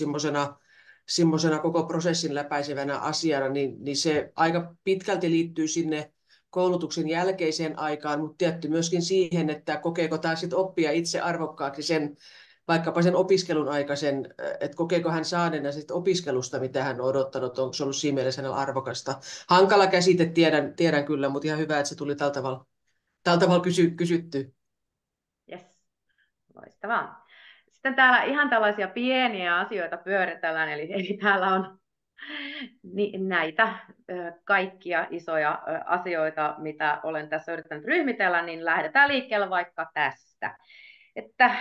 semmoisena koko prosessin läpäisevänä asiana, niin se aika pitkälti liittyy sinne koulutuksen jälkeiseen aikaan, mutta tietty myöskin siihen, että kokeeko tämä sitten oppia itse arvokkaaksi vaikkapa sen opiskelun aikaisen, että kokeeko hän saaneensa sitten opiskelusta, mitä hän on odottanut, onko se ollut siinä mielessä hänellä arvokasta. Hankala käsite, tiedän kyllä, mutta ihan hyvä, että se tuli tällä tavalla kysytty. Yes, loistavaa. Sitten täällä ihan tällaisia pieniä asioita pyöritellään, eli täällä on näitä kaikkia isoja asioita, mitä olen tässä yrittänyt ryhmitellä, niin lähdetään liikkeelle vaikka tästä. Että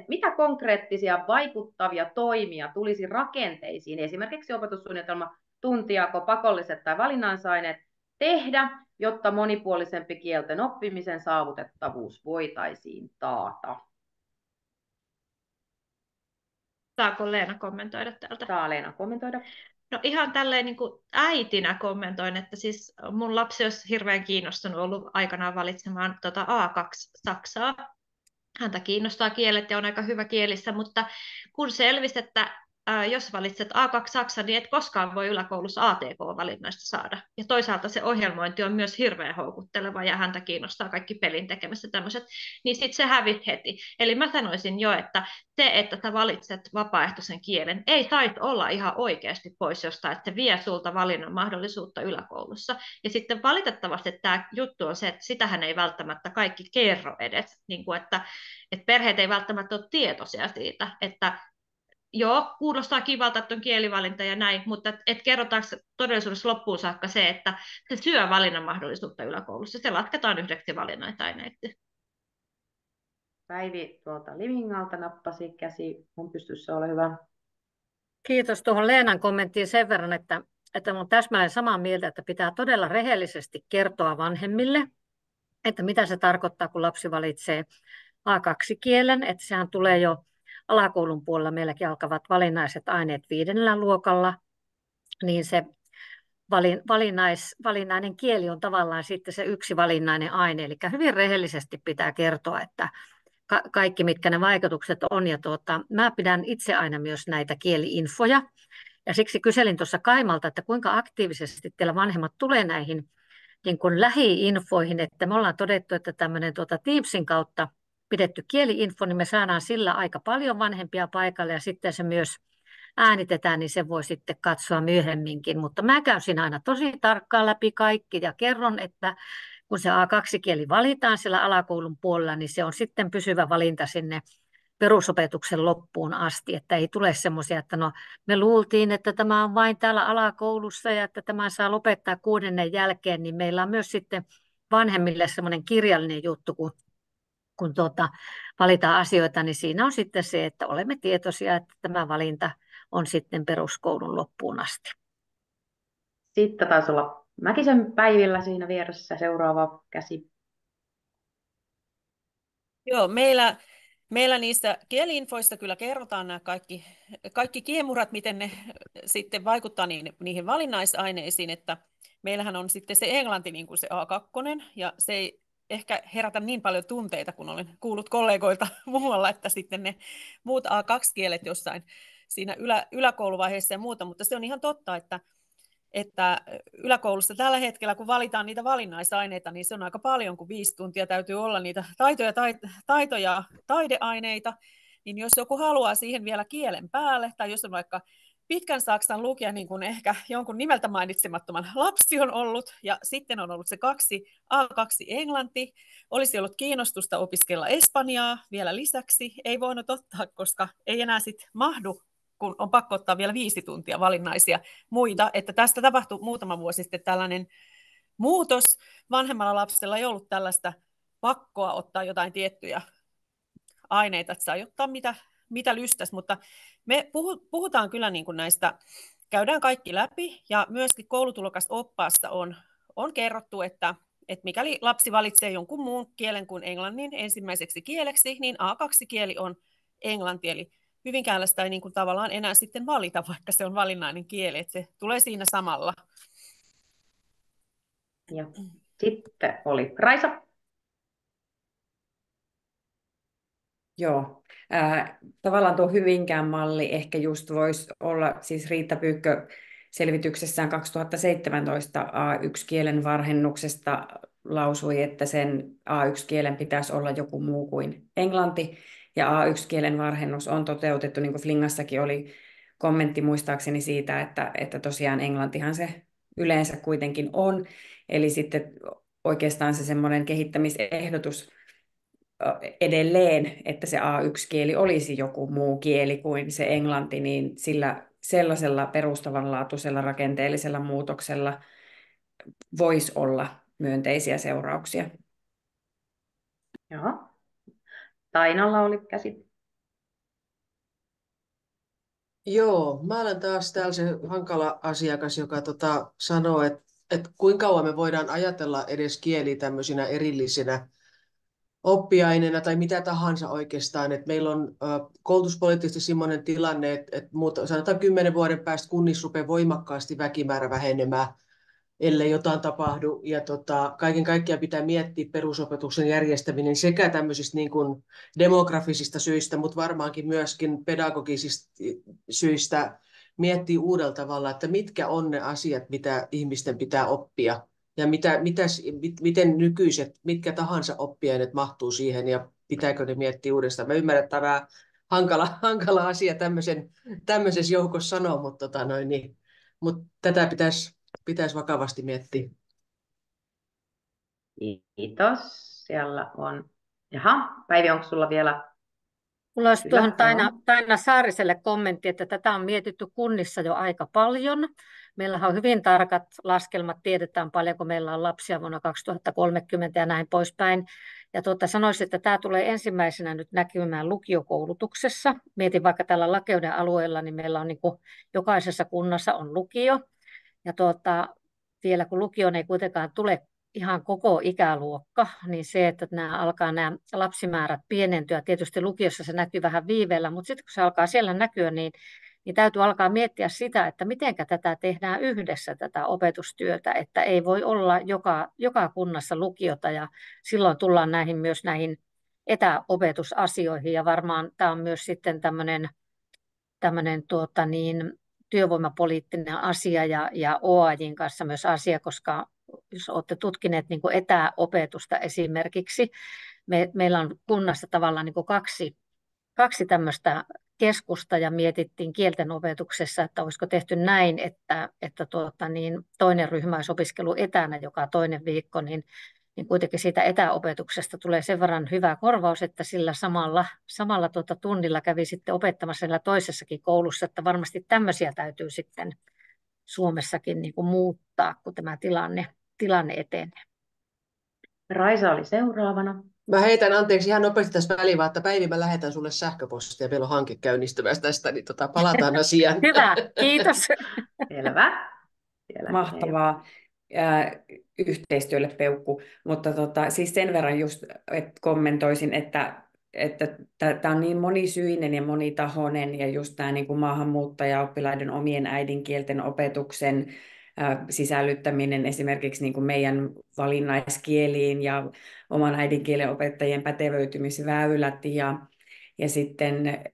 mitä konkreettisia vaikuttavia toimia tulisi rakenteisiin, esimerkiksi opetussuunnitelma, tuntijako, pakolliset tai valinnaisaineet, tehdä, jotta monipuolisempi kielten oppimisen saavutettavuus voitaisiin taata? Saako Leena kommentoida täältä? Saa Leena kommentoida. No ihan tälleen niin kuin äitinä kommentoin, että siis mun lapsi olisi hirveän kiinnostunut ollut aikanaan valitsemaan A2-saksaa. Häntä kiinnostaa kielet ja on aika hyvä kielissä, mutta kun selvisi, että jos valitset A2-saksa, niin et koskaan voi yläkoulussa ATK-valinnaista saada. Ja toisaalta se ohjelmointi on myös hirveän houkutteleva ja häntä kiinnostaa kaikki pelin tekemistä tämmöiset, niin sitten se hävit heti. Eli mä sanoisin jo, että se, että sä valitset vapaaehtoisen kielen, ei saisi olla ihan oikeasti pois jostain, että se vie sulta valinnan mahdollisuutta yläkoulussa. Ja sitten valitettavasti tämä juttu on se, että sitähän ei välttämättä kaikki kerro edes, niin kuin että perheet ei välttämättä ole tietoisia siitä, että joo, kuulostaa kivalta, että on kielivalinta ja näin, mutta kerrotaanko todellisuudessa loppuun saakka se, että se syö valinnan mahdollisuutta yläkoulussa. Se lasketaan yhdeksi valinnaisaineeksi. Päivi tuolta Limingalta nappasi, käsi on pystyssä, ole hyvä. Kiitos tuohon Leenan kommenttiin sen verran, että olen täsmälleen samaa mieltä, että pitää todella rehellisesti kertoa vanhemmille, että mitä se tarkoittaa, kun lapsi valitsee A2-kielen, että sehän tulee jo alakoulun puolella, meilläkin alkavat valinnaiset aineet 5. luokalla, niin se valinnainen kieli on tavallaan sitten se yksi valinnainen aine, eli hyvin rehellisesti pitää kertoa, että kaikki mitkä ne vaikutukset on, ja mä pidän itse aina myös näitä kieli-infoja, ja siksi kyselin tuossa Kaimalta, että kuinka aktiivisesti teillä vanhemmat tulee näihin niin kuin lähi-infoihin, että me ollaan todettu, että tämmöinen Teamsin kautta pidetty kieli-info, niin me saadaan sillä aika paljon vanhempia paikalle ja sitten se myös äänitetään, niin se voi sitten katsoa myöhemminkin. Mutta mä käyn siinä aina tosi tarkkaan läpi kaikki ja kerron, että kun se A2-kieli valitaan siellä alakoulun puolella, niin se on sitten pysyvä valinta sinne perusopetuksen loppuun asti, että ei tule semmoisia, että no me luultiin, että tämä on vain täällä alakoulussa ja että tämä saa lopettaa 6. jälkeen, niin meillä on myös sitten vanhemmille semmoinen kirjallinen juttu, kun valitaan asioita, niin siinä on sitten se, että olemme tietoisia, että tämä valinta on sitten peruskoulun loppuun asti. Sitten taisi olla Mäkisen Päivillä siinä vieressä seuraava käsi. Joo, meillä niistä kieli-infoista kyllä kerrotaan nämä kaikki kiemurat, miten ne sitten vaikuttaa niihin valinnaisaineisiin, että meillähän on sitten se englanti niin kuin se A2, ja se ei ehkä herätä niin paljon tunteita, kun olen kuullut kollegoilta muualla, että sitten ne muut A2-kielet jossain siinä yläkouluvaiheessa ja muuta, mutta se on ihan totta, että yläkoulussa tällä hetkellä, kun valitaan niitä valinnaisaineita, niin se on aika paljon, kun 5 tuntia täytyy olla niitä taitoja, taideaineita, niin jos joku haluaa siihen vielä kielen päälle, tai jos on vaikka pitkän saksan lukija, niin kuin ehkä jonkun nimeltä mainitsemattoman lapsi on ollut, ja sitten on ollut se A2 englanti, olisi ollut kiinnostusta opiskella espanjaa vielä lisäksi, ei voinut ottaa, koska ei enää sitten mahdu, kun on pakko ottaa vielä 5 tuntia valinnaisia muita, että tästä tapahtui muutama vuosi sitten tällainen muutos. Vanhemmalla lapsella ei ollut tällaista pakkoa ottaa jotain tiettyjä aineita, että saa ottaa mitä lystäisi, mutta me puhutaan kyllä niin kuin näistä, käydään kaikki läpi, ja myöskin koulutulokasoppaassa on kerrottu, että mikäli lapsi valitsee jonkun muun kielen kuin englannin ensimmäiseksi kieleksi, niin A2-kieli on englanti, eli Hyvinkäällä ei niin kuin tavallaan enää sitten valita, vaikka se on valinnainen kieli, että se tulee siinä samalla. Ja sitten oli Raisa. Joo, tavallaan tuo Hyvinkään malli ehkä just voisi olla, siis Riitta Pyykkö selvityksessään 2017 A1-kielen varhennuksesta lausui, että sen A1-kielen pitäisi olla joku muu kuin englanti, ja A1-kielen varhennus on toteutettu, niin kuin Flingassakin oli kommentti muistaakseni siitä, että tosiaan englantihan se yleensä kuitenkin on, eli sitten oikeastaan se semmoinen kehittämisehdotus edelleen, että se A1-kieli olisi joku muu kieli kuin se englanti, niin sillä sellaisella perustavanlaatuisella rakenteellisella muutoksella voisi olla myönteisiä seurauksia. Joo. Tainalla oli käsi. Joo, mä olen taas täällä se hankala asiakas, joka sanoo, että kuinka kauan me voidaan ajatella edes kieli tämmöisinä erillisinä oppiaineena tai mitä tahansa oikeastaan. Että meillä on koulutuspoliittisesti sellainen tilanne, että sanotaan 10 vuoden päästä kunnissa rupeaa voimakkaasti väkimäärä vähenemään, ellei jotain tapahdu. Ja kaiken kaikkiaan pitää miettiä perusopetuksen järjestäminen sekä tämmöisistä niin kuin demografisista syistä, mutta varmaankin myöskin pedagogisista syistä miettiä uudella tavalla, että mitkä on ne asiat, mitä ihmisten pitää oppia. Ja miten nykyiset, mitkä tahansa oppiaineet mahtuu siihen ja pitääkö ne miettiä uudestaan. Mä ymmärrän, että tämä on hankala asia tämmöisessä joukossa sanoa, mutta tätä pitäisi vakavasti miettiä. Kiitos. Siellä on. Jaha, Päivi, onko sulla vielä? Mulla olisi tuohon Taina Saariselle kommentti, että tätä on mietitty kunnissa jo aika paljon. Meillähän on hyvin tarkat laskelmat, tiedetään paljonko meillä on lapsia vuonna 2030 ja näin poispäin. Ja sanoisin, että tämä tulee ensimmäisenä nyt näkymään lukiokoulutuksessa. Mietin vaikka tällä Lakeuden alueella, niin meillä on niin kuin jokaisessa kunnassa on lukio. Ja vielä kun lukioon ei kuitenkaan tule ihan koko ikäluokka, niin se, että nämä lapsimäärät pienentyä, tietysti lukiossa se näkyy vähän viiveellä, mutta sitten kun se alkaa siellä näkyä, niin täytyy alkaa miettiä sitä, että miten tätä tehdään yhdessä, tätä opetustyötä, että ei voi olla joka kunnassa lukiota, ja silloin tullaan myös näihin etäopetusasioihin, ja varmaan tämä on myös sitten tämmöinen työvoimapoliittinen asia ja OAJin kanssa myös asia, koska jos olette tutkineet niin kuin etäopetusta esimerkiksi, meillä on kunnassa tavallaan niin kuin kaksi tämmöistä keskusta ja mietittiin kielten opetuksessa, että olisiko tehty näin, että toinen ryhmä olisi opiskelu etänä joka toinen viikko, niin kuitenkin siitä etäopetuksesta tulee sen verran hyvä korvaus, että sillä samalla tunnilla kävi sitten opettamassa siellä toisessakin koulussa, että varmasti tämmöisiä täytyy sitten Suomessakin niin kuin muuttaa, kun tämä tilanne etenee. Raisa oli seuraavana. Mä heitän anteeksi ihan nopeasti tässä väliin, vaan että Päivi, mä lähetän sulle sähköpostia. Meillä on hanke käynnistymässä tästä, niin palataan asiaan. Hyvä, kiitos. Selvä. Mahtavaa yhteistyölle peukku, mutta siis sen verran just että kommentoisin, että tämä on niin monisyinen ja monitahoinen ja just tämä niin kuin maahanmuuttajaoppilaiden omien äidinkielten opetuksen sisällyttäminen esimerkiksi niin kuin meidän valinnaiskieliin ja oman äidinkielen opettajien pätevöitymisväylät ja sitten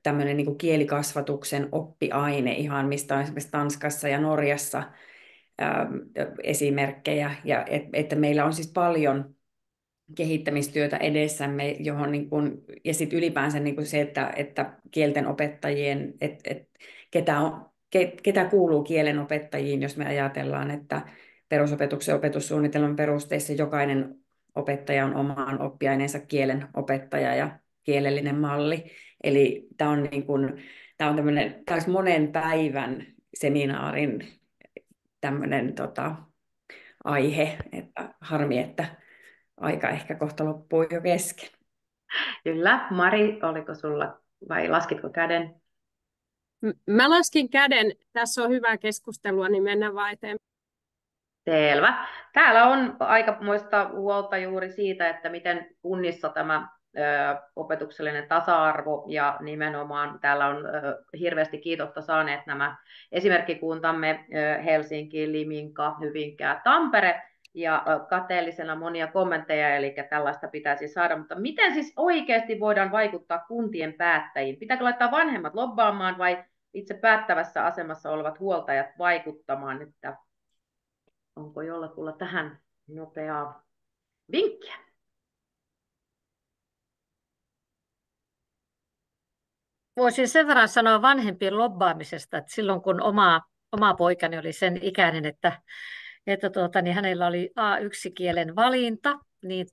tämmöinen niin kuin kielikasvatuksen oppiaine ihan, mistä on esimerkiksi Tanskassa ja Norjassa esimerkkejä, ja että meillä on siis paljon kehittämistyötä edessämme, johon niin kuin, ja sitten ylipäänsä niin kuin se, että kielten opettajien, ketä kuuluu kielen opettajiin, jos me ajatellaan, että perusopetuksen opetussuunnitelman perusteissa jokainen opettaja on omaan oppiaineensa kielen opettaja ja kielellinen malli. Eli tämä on tämmöinen monen päivän seminaarin tämmöinen aihe, että harmi, että aika ehkä kohta loppuu jo kesken. Kyllä. Mari, oliko sulla vai laskitko käden? Mä laskin käden. Tässä on hyvää keskustelua, niin mennään vaan eteenpäin. Selvä. Täällä on aikamoista huolta juuri siitä, että miten kunnissa tämä opetuksellinen tasa-arvo ja nimenomaan täällä on hirveästi kiitosta saaneet nämä esimerkkikuntamme Helsinki, Liminka, Hyvinkää, Tampere ja kateellisena monia kommentteja, eli tällaista pitäisi saada, mutta miten siis oikeasti voidaan vaikuttaa kuntien päättäjiin? Pitääkö laittaa vanhemmat lobbaamaan vai itse päättävässä asemassa olevat huoltajat vaikuttamaan, että onko jollakulla tähän nopeaa vinkkiä? Voisin sen verran sanoa vanhempien lobbaamisesta, että silloin kun oma poikani oli sen ikäinen, että niin hänellä oli A1-kielen valinta, niin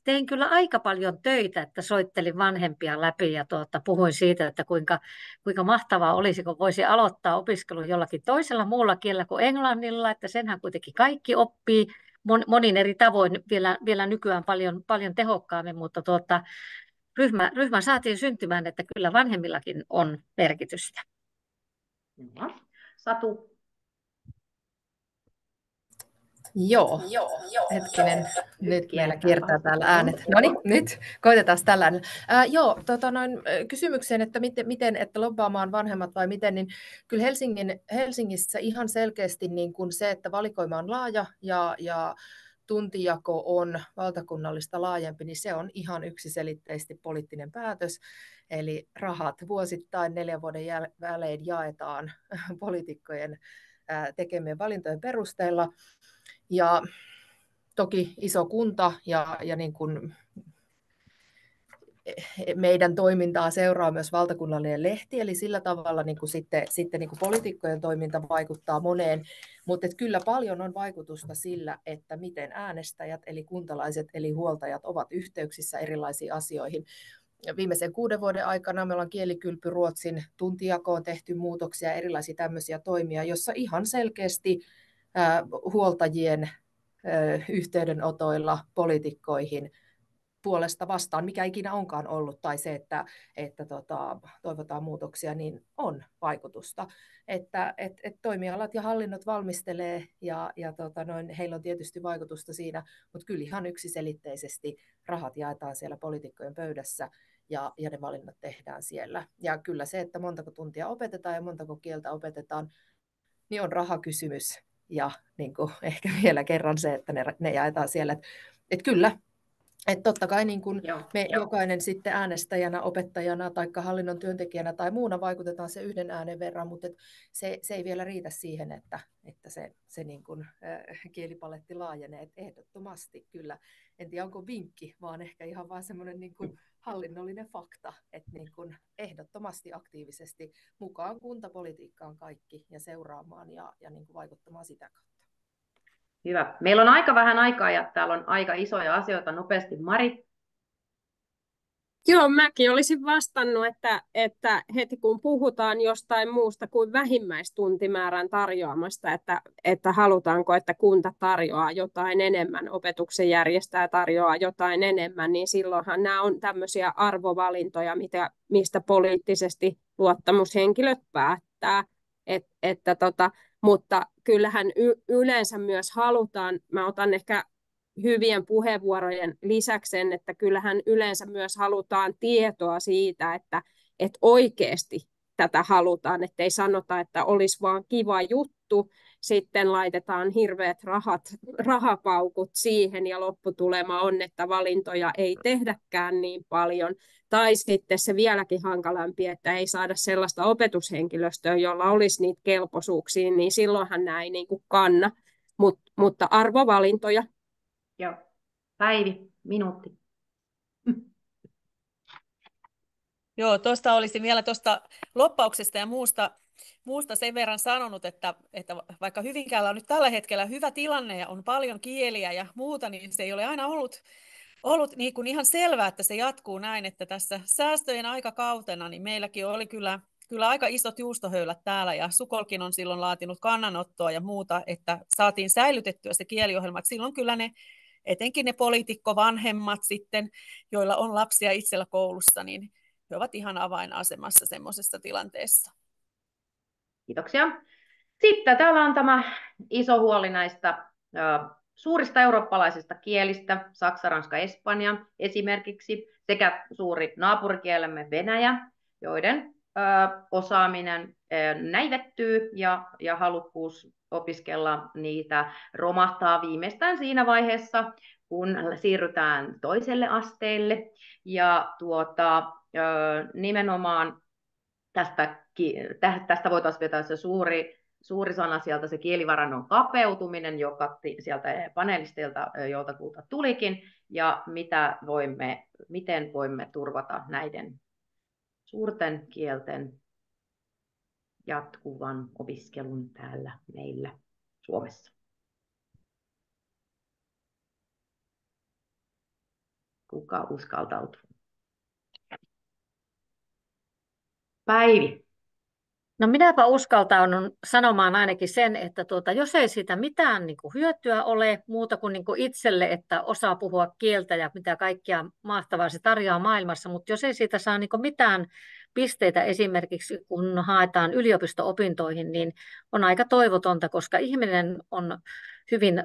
tein kyllä aika paljon töitä, että soittelin vanhempia läpi ja puhuin siitä, että kuinka mahtavaa olisi, kun voisi aloittaa opiskelun jollakin toisella muulla kielellä kuin englannilla, että senhän kuitenkin kaikki oppii monin eri tavoin vielä nykyään paljon tehokkaammin, mutta ryhmä saatiin syntymään, että kyllä vanhemmillakin on merkitystä. Satu. Joo. Hetkinen, nyt meillä kiertää täällä äänet. No niin, nyt koitetaan tällainen. Kysymykseen, että miten, että lobbaamaan vanhemmat vai miten, niin kyllä Helsingissä ihan selkeästi niin kuin se, että valikoima on laaja ja tuntijako on valtakunnallista laajempi, niin se on ihan yksiselitteisesti poliittinen päätös. Eli rahat vuosittain 4 vuoden välein jaetaan poliitikkojen tekemien valintojen perusteella. Ja toki iso kunta ja niin kuin meidän toimintaa seuraa myös valtakunnallinen lehti, eli sillä tavalla niin kuin sitten niin kuin poliitikkojen toiminta vaikuttaa moneen, mutta kyllä paljon on vaikutusta sillä, että miten äänestäjät, eli kuntalaiset, eli huoltajat ovat yhteyksissä erilaisiin asioihin. Viimeisen 6 vuoden aikana me ollaan kielikylpy Ruotsin tuntijakoon tehty muutoksia, erilaisia tämmöisiä toimia, jossa ihan selkeästi huoltajien yhteydenotoilla poliitikkoihin puolesta vastaan, mikä ikinä onkaan ollut, tai se, että toivotaan muutoksia, niin on vaikutusta. Että toimialat ja hallinnot valmistelee, ja heillä on tietysti vaikutusta siinä, mutta kyllä ihan yksiselitteisesti rahat jaetaan siellä poliitikkojen pöydässä, ja ne valinnat tehdään siellä. Ja kyllä se, että montako tuntia opetetaan ja montako kieltä opetetaan, niin on rahakysymys. Ja niin kuin ehkä vielä kerran se, että ne jaetaan siellä. Että kyllä, Että totta kai niin kun Joo. me jokainen sitten äänestäjänä, opettajana tai hallinnon työntekijänä tai muuna vaikutetaan se yhden äänen verran, mutta se ei vielä riitä siihen, että se niin kun, kielipaletti laajenee. Et ehdottomasti kyllä, en tiedä onko vinkki, vaan ehkä ihan vaan semmoinen niin kun hallinnollinen fakta, että niin kun ehdottomasti aktiivisesti mukaan kuntapolitiikkaan kaikki ja seuraamaan ja niin kun vaikuttamaan sitä kautta. Hyvä. Meillä on aika vähän aikaa ja täällä on aika isoja asioita. Nopeasti Mari. Joo, mäkin olisin vastannut, että heti kun puhutaan jostain muusta kuin vähimmäistuntimäärän tarjoamasta, että halutaanko, että kunta tarjoaa jotain enemmän, opetuksen järjestää tarjoaa jotain enemmän, niin silloinhan nämä on tämmöisiä arvovalintoja, mistä poliittisesti luottamushenkilöt päättää. Mutta kyllähän yleensä myös halutaan, mä otan ehkä hyvien puheenvuorojen lisäksi sen, että kyllähän yleensä myös halutaan tietoa siitä, että oikeasti tätä halutaan, ettei sanota, että olisi vaan kiva juttu, sitten laitetaan hirveät rahapaukut siihen ja lopputulema on, että valintoja ei tehdäkään niin paljon. Tai sitten se vieläkin hankalampi, että ei saada sellaista opetushenkilöstöä, jolla olisi niitä kelpoisuuksia, niin silloinhan nämä ei niin kuin kanna. Mutta arvovalintoja. Joo. Päivi, minuutti. Joo, tuosta olisin vielä tuosta loppauksesta ja muusta sen verran sanonut, että vaikka Hyvinkäällä on nyt tällä hetkellä hyvä tilanne ja on paljon kieliä ja muuta, niin se ei ole aina ollut niin kuin ihan selvää, että se jatkuu näin, että tässä säästöjen aikakautena niin meilläkin oli kyllä aika isot juustohöylät täällä ja Sukolkin on silloin laatinut kannanottoa ja muuta, että saatiin säilytettyä se kieliohjelma. Että silloin kyllä etenkin ne poliitikkovanhemmat sitten, joilla on lapsia itsellä koulussa, niin he ovat ihan avainasemassa semmoisessa tilanteessa. Kiitoksia. Sitten täällä on tämä iso huoli näistä suurista eurooppalaisista kielistä, Saksa, Ranska, Espanja esimerkiksi, sekä suuri naapurikielemme Venäjä, joiden osaaminen näivettyy ja halukkuus opiskella niitä romahtaa viimeistään siinä vaiheessa, kun siirrytään toiselle asteelle. Ja nimenomaan tästä voitaisiin vetää se suuri sana sieltä, se kielivarannon kapeutuminen, joka sieltä paneelisteilta joltakulta tulikin, ja miten voimme turvata näiden suurten kielten jatkuvan opiskelun täällä meillä Suomessa. Kuka uskaltautuu? Päivi. No minäpä uskaltaudun sanomaan ainakin sen, että jos ei siitä mitään niin kuin hyötyä ole muuta kuin, itselle, että osaa puhua kieltä ja mitä kaikkea mahtavaa se tarjoaa maailmassa, mutta jos ei siitä saa niin kuin mitään pisteitä esimerkiksi kun haetaan yliopisto-opintoihin, niin on aika toivotonta, koska ihminen on hyvin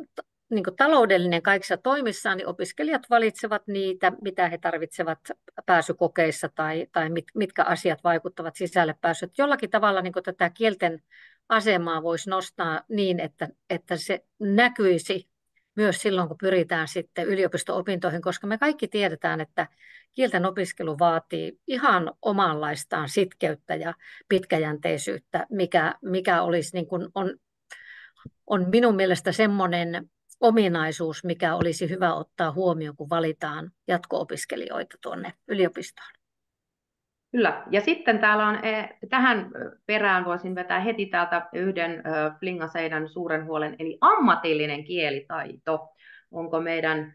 niin kuin taloudellinen kaikissa toimissaan, niin opiskelijat valitsevat niitä, mitä he tarvitsevat pääsykokeissa tai mitkä asiat vaikuttavat sisälle pääsyyn. Jollakin tavalla niin kuin tätä kielten asemaa voisi nostaa niin, että se näkyisi myös silloin, kun pyritään sitten yliopisto-opintoihin, koska me kaikki tiedetään, että kielten opiskelu vaatii ihan omanlaistaan sitkeyttä ja pitkäjänteisyyttä, mikä olisi niin kuin on minun mielestä semmoinen ominaisuus, mikä olisi hyvä ottaa huomioon, kun valitaan jatko-opiskelijoita tuonne yliopistoon. Kyllä, ja sitten täällä on, tähän perään voisin vetää heti täältä yhden Flingaseinän suuren huolen, eli ammatillinen kielitaito. Onko meidän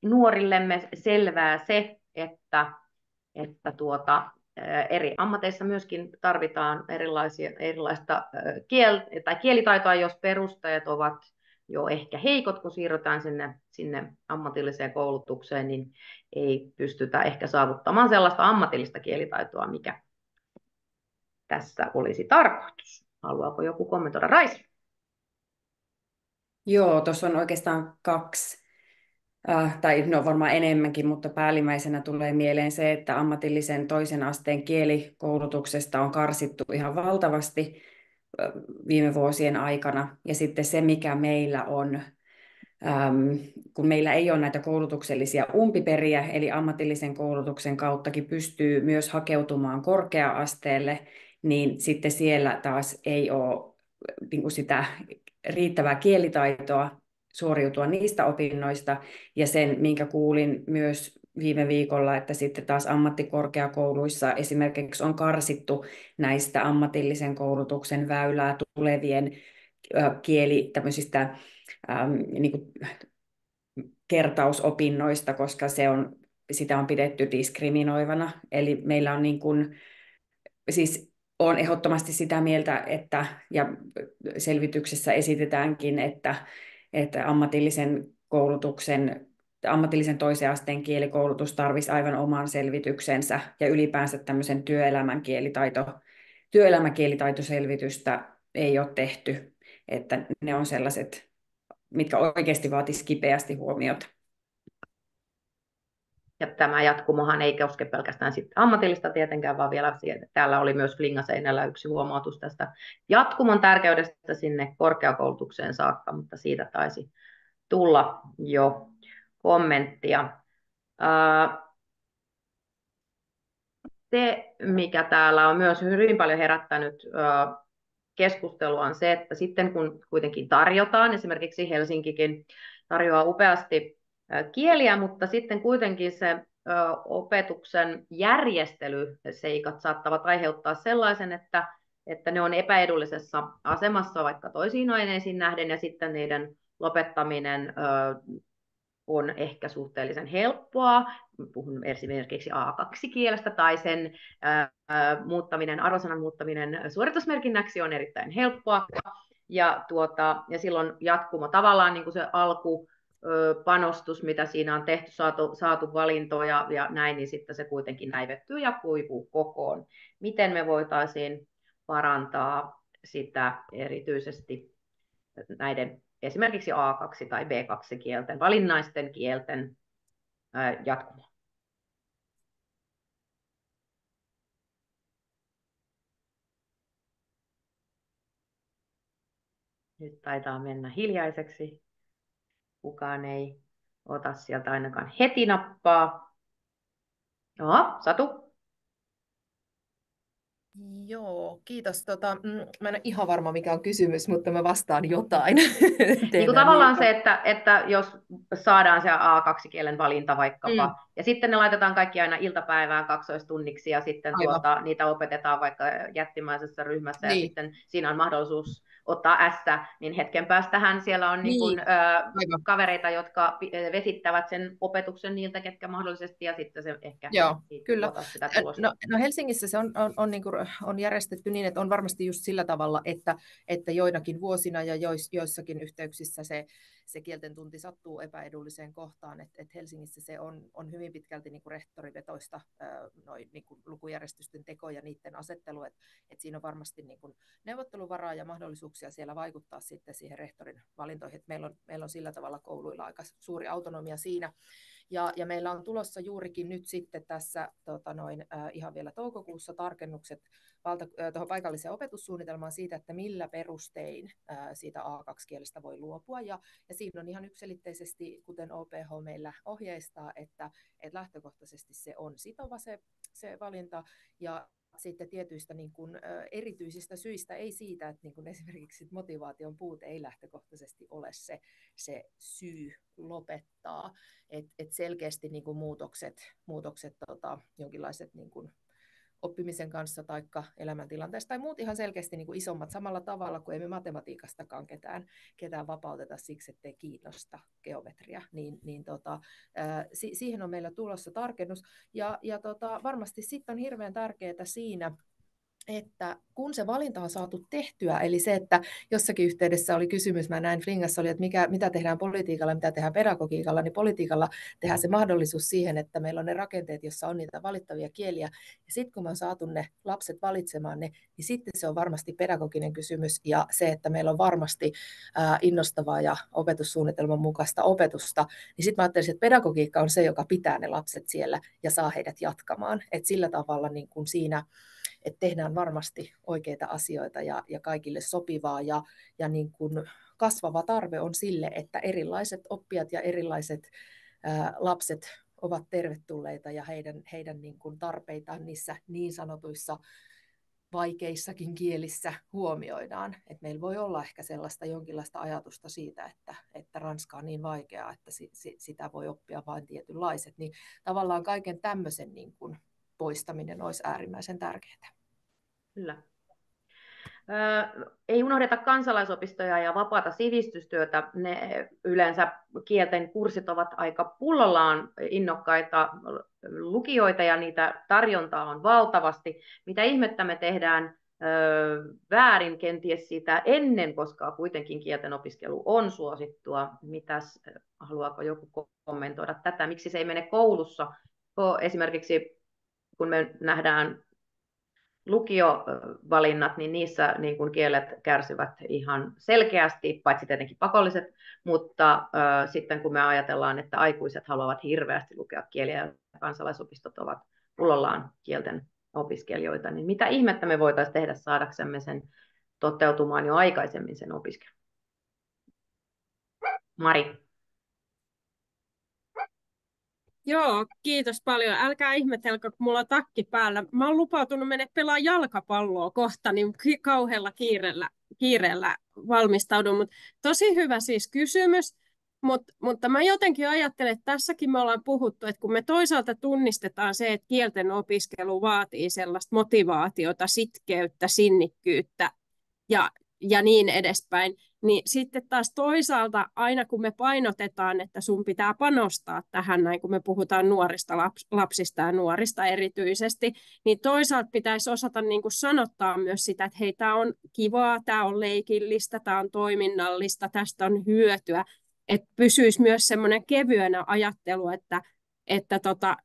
nuorillemme selvää se, että eri ammateissa myöskin tarvitaan erilaista kielitaitoa, jos perusteet ovat jo ehkä heikot, kun siirrytään sinne ammatilliseen koulutukseen, niin ei pystytä ehkä saavuttamaan sellaista ammatillista kielitaitoa, mikä tässä olisi tarkoitus. Haluaako joku kommentoida? Raisa? Joo, tuossa on oikeastaan kaksi. Tai no varmaan enemmänkin, mutta päällimmäisenä tulee mieleen se, että ammatillisen toisen asteen kielikoulutuksesta on karsittu ihan valtavasti viime vuosien aikana. Ja sitten se, mikä meillä on kun meillä ei ole näitä koulutuksellisia umpiperiä, eli ammatillisen koulutuksen kauttakin pystyy myös hakeutumaan korkea-asteelle, niin sitten siellä taas ei ole niin kuin sitä riittävää kielitaitoa suoriutua niistä opinnoista, ja sen, minkä kuulin myös viime viikolla, että sitten taas ammattikorkeakouluissa esimerkiksi on karsittu näistä ammatillisen koulutuksen väylää tulevien tämmöisistä niin kuin kertausopinnoista, koska sitä on pidetty diskriminoivana. Eli meillä on niin kuin, siis olen ehdottomasti sitä mieltä, ja selvityksessä esitetäänkin, että ammatillisen toisen asteen kielikoulutus tarvitsisi aivan oman selvityksensä ja ylipäänsä tämmöisen työelämäkielitaitoselvitystä ei ole tehty, että ne on sellaiset, mitkä oikeasti vaatisivat kipeästi huomiota. Ja tämä jatkumohan ei koske pelkästään sitten ammatillista tietenkään, vaan vielä täällä oli myös Flingaseinällä yksi huomautus tästä jatkumon tärkeydestä sinne korkeakoulutukseen saakka, mutta siitä taisi tulla jo kommenttia. Se, mikä täällä on myös hyvin paljon herättänyt keskustelua, on se, että sitten kun kuitenkin tarjotaan, esimerkiksi Helsinkikin tarjoaa upeasti kieliä, mutta sitten kuitenkin se opetuksen järjestelyseikat saattavat aiheuttaa sellaisen, että ne on epäedullisessa asemassa vaikka toisiin aineisiin nähden, ja sitten niiden lopettaminen on ehkä suhteellisen helppoa. Puhun esimerkiksi A2-kielestä, tai sen arvosanan muuttaminen suoritusmerkinnäksi on erittäin helppoa. Ja silloin jatkumo tavallaan niin kuin se alkupanostus, mitä siinä on tehty, saatu valintoja ja näin, niin sitten se kuitenkin näivettyy ja kuivuu kokoon. Miten me voitaisiin parantaa sitä erityisesti näiden esimerkiksi A2- tai B2-kielten, valinnaisten kielten jatkumoa? Nyt taitaa mennä hiljaiseksi. Kukaan ei ota sieltä ainakaan heti nappaa. No, Satu? Joo, kiitos. Mä en ole ihan varma, mikä on kysymys, mutta mä vastaan jotain. Niin kuin tavallaan se, että jos saadaan se A2-kielen valinta vaikkapa, ja sitten ne laitetaan kaikki aina iltapäivään kaksoistunniksi, ja sitten niitä opetetaan vaikka jättimäisessä ryhmässä, ja sitten siinä on mahdollisuus ottaa S, niin hetken päästähän siellä on niin kuin, kavereita, jotka vesittävät sen opetuksen niiltä, ketkä mahdollisesti, ja sitten se ehkä kyllä. Sitä tulosta. No Helsingissä se on järjestetty niin, että on varmasti just sillä tavalla, että joinakin vuosina ja joissakin yhteyksissä se kielten tunti sattuu epäedulliseen kohtaan, että Helsingissä se on hyvin pitkälti niin kuin rehtorivetoista niin kuin lukujärjestysten teko ja niiden asettelu, että siinä on varmasti niin kuin neuvotteluvaraa ja mahdollisuuksia siellä vaikuttaa sitten siihen rehtorin valintoihin, että meillä on sillä tavalla kouluilla aika suuri autonomia siinä. Ja meillä on tulossa juurikin nyt sitten tässä ihan vielä toukokuussa tarkennukset tuohon paikalliseen opetussuunnitelmaan siitä, että millä perustein siitä A2-kielestä voi luopua. Ja siinä on ihan yksiselitteisesti, kuten OPH meillä ohjeistaa, että lähtökohtaisesti se on sitova se valinta, ja sitten tietyistä niin kuin, erityisistä syistä, ei siitä, että niin kuin esimerkiksi motivaation puute ei lähtökohtaisesti ole se syy lopettaa, että selkeästi niin kuin muutokset jonkinlaiset niin kuin oppimisen kanssa tai elämäntilanteesta tai muut ihan selkeästi niin kuin isommat samalla tavalla kuin emme matematiikastakaan ketään vapauteta siksi, ettei kiinnosta geometria, siihen on meillä tulossa tarkennus ja varmasti sitten on hirveän tärkeää siinä, että kun se valinta on saatu tehtyä, eli se, että jossakin yhteydessä oli kysymys, mä näin Flingassa oli, että mitä tehdään politiikalla, mitä tehdään pedagogiikalla, niin politiikalla tehdään se mahdollisuus siihen, että meillä on ne rakenteet, joissa on niitä valittavia kieliä, ja sitten kun me on saatu ne lapset valitsemaan ne, niin sitten se on varmasti pedagoginen kysymys, ja se, että meillä on varmasti innostavaa ja opetussuunnitelman mukaista opetusta, niin sitten mä ajattelisin, että pedagogiikka on se, joka pitää ne lapset siellä ja saa heidät jatkamaan, että sillä tavalla niin kuin siinä että tehdään varmasti oikeita asioita ja kaikille sopivaa ja niin kuin kasvava tarve on sille, että erilaiset oppijat ja erilaiset lapset ovat tervetulleita ja heidän niin kuin tarpeitaan niissä niin sanotuissa vaikeissakin kielissä huomioidaan. Et meillä voi olla ehkä sellaista jonkinlaista ajatusta siitä, että ranska on niin vaikeaa, että sitä voi oppia vain tietynlaiset. Niin tavallaan kaiken tämmöisen niin kuin poistaminen olisi äärimmäisen tärkeää. Kyllä. Ei unohdeta kansalaisopistoja ja vapaata sivistystyötä. Ne yleensä kielten kurssit ovat aika pullollaan innokkaita lukijoita ja niitä tarjontaa on valtavasti. Mitä ihmettä me tehdään väärin kenties siitä ennen, koska kuitenkin kielten opiskelu on suosittua. Haluaako joku kommentoida tätä? Miksi se ei mene koulussa? Esimerkiksi kun me nähdään lukiovalinnat, niin niissä niin kuin kielet kärsivät ihan selkeästi, paitsi tietenkin pakolliset, mutta sitten kun me ajatellaan, että aikuiset haluavat hirveästi lukea kieliä ja kansalaisopistot ovat pullollaan kielten opiskelijoita, niin mitä ihmettä me voitaisiin tehdä saadaksemme sen toteutumaan jo aikaisemmin sen opiskelun? Mari. Joo, kiitos paljon. Älkää ihmetelkö, kun mulla on takki päällä. Mä oon lupautunut mennä pelaa jalkapalloa kohta, niin kauhealla kiireellä valmistaudun. Tosi hyvä siis kysymys, mutta mä jotenkin ajattelen, että tässäkin me ollaan puhuttu, että kun me toisaalta tunnistetaan se, että kielten opiskelu vaatii sellaista motivaatiota, sitkeyttä, sinnikkyyttä ja niin edespäin, niin sitten taas toisaalta aina kun me painotetaan, että sun pitää panostaa tähän, näin kun me puhutaan nuorista lapsista ja nuorista erityisesti, niin toisaalta pitäisi osata niin kuin sanottaa myös sitä, että hei, tämä on kivaa, tämä on leikillistä, tämä on toiminnallista, tästä on hyötyä, että pysyisi myös semmoinen kevyenä ajattelu, että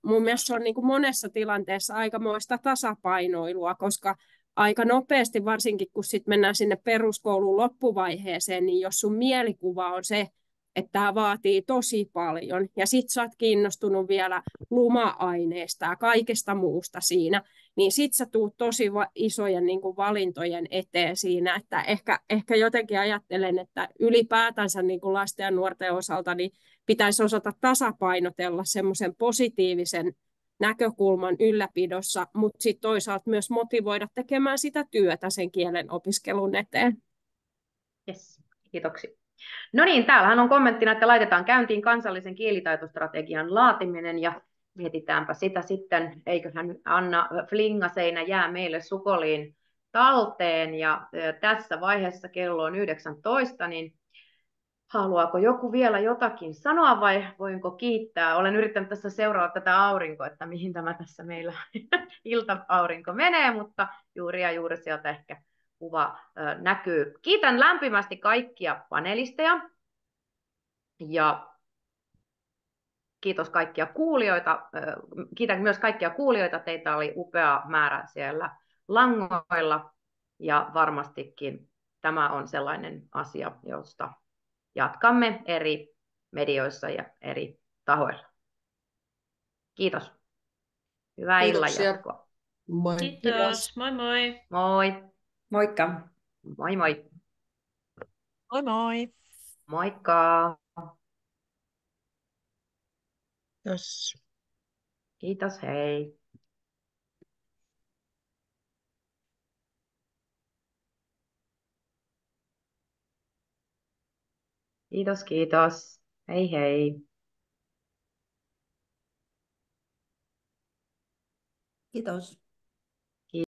mun mielestä se on niin kuin monessa tilanteessa aikamoista tasapainoilua, koska aika nopeasti, varsinkin kun sit mennään sinne peruskoulun loppuvaiheeseen, niin jos sun mielikuva on se, että tämä vaatii tosi paljon, ja sit sä oot kiinnostunut vielä luma-aineesta ja kaikesta muusta siinä, niin sit sä tuut tosi isojen niin kuin valintojen eteen siinä, että ehkä jotenkin ajattelen, että ylipäätänsä niin kuin lasten ja nuorten osalta niin pitäisi osata tasapainotella semmoisen positiivisen näkökulman ylläpidossa, mutta sitten toisaalta myös motivoida tekemään sitä työtä sen kielen opiskelun eteen. Yes, kiitoksia. No niin, täällähän on kommenttina, että laitetaan käyntiin kansallisen kielitaitostrategian laatiminen ja mietitäänpä sitä sitten, eiköhän Anna Flingaseinä jää meille sukoliin talteen ja tässä vaiheessa kello on 19, niin haluaako joku vielä jotakin sanoa vai voinko kiittää? Olen yrittänyt tässä seurata tätä aurinkoa, että mihin tämä tässä meillä ilta-aurinko menee, mutta juuri ja juuri sieltä ehkä kuva näkyy. Kiitän lämpimästi kaikkia panelisteja ja kiitos kaikkia kuulijoita. Kiitän myös kaikkia kuulijoita. Teitä oli upea määrä siellä langoilla ja varmastikin tämä on sellainen asia, josta jatkamme eri medioissa ja eri tahoilla. Kiitos. Hyvää illanjatkoa. Moi. Kiitos. Moi moi. Moi. Moikka. Moi moi. Moi moi. Moikka. Kiitos. Kiitos, hei. Kiitos, kiitos. Hei hei. Kiitos.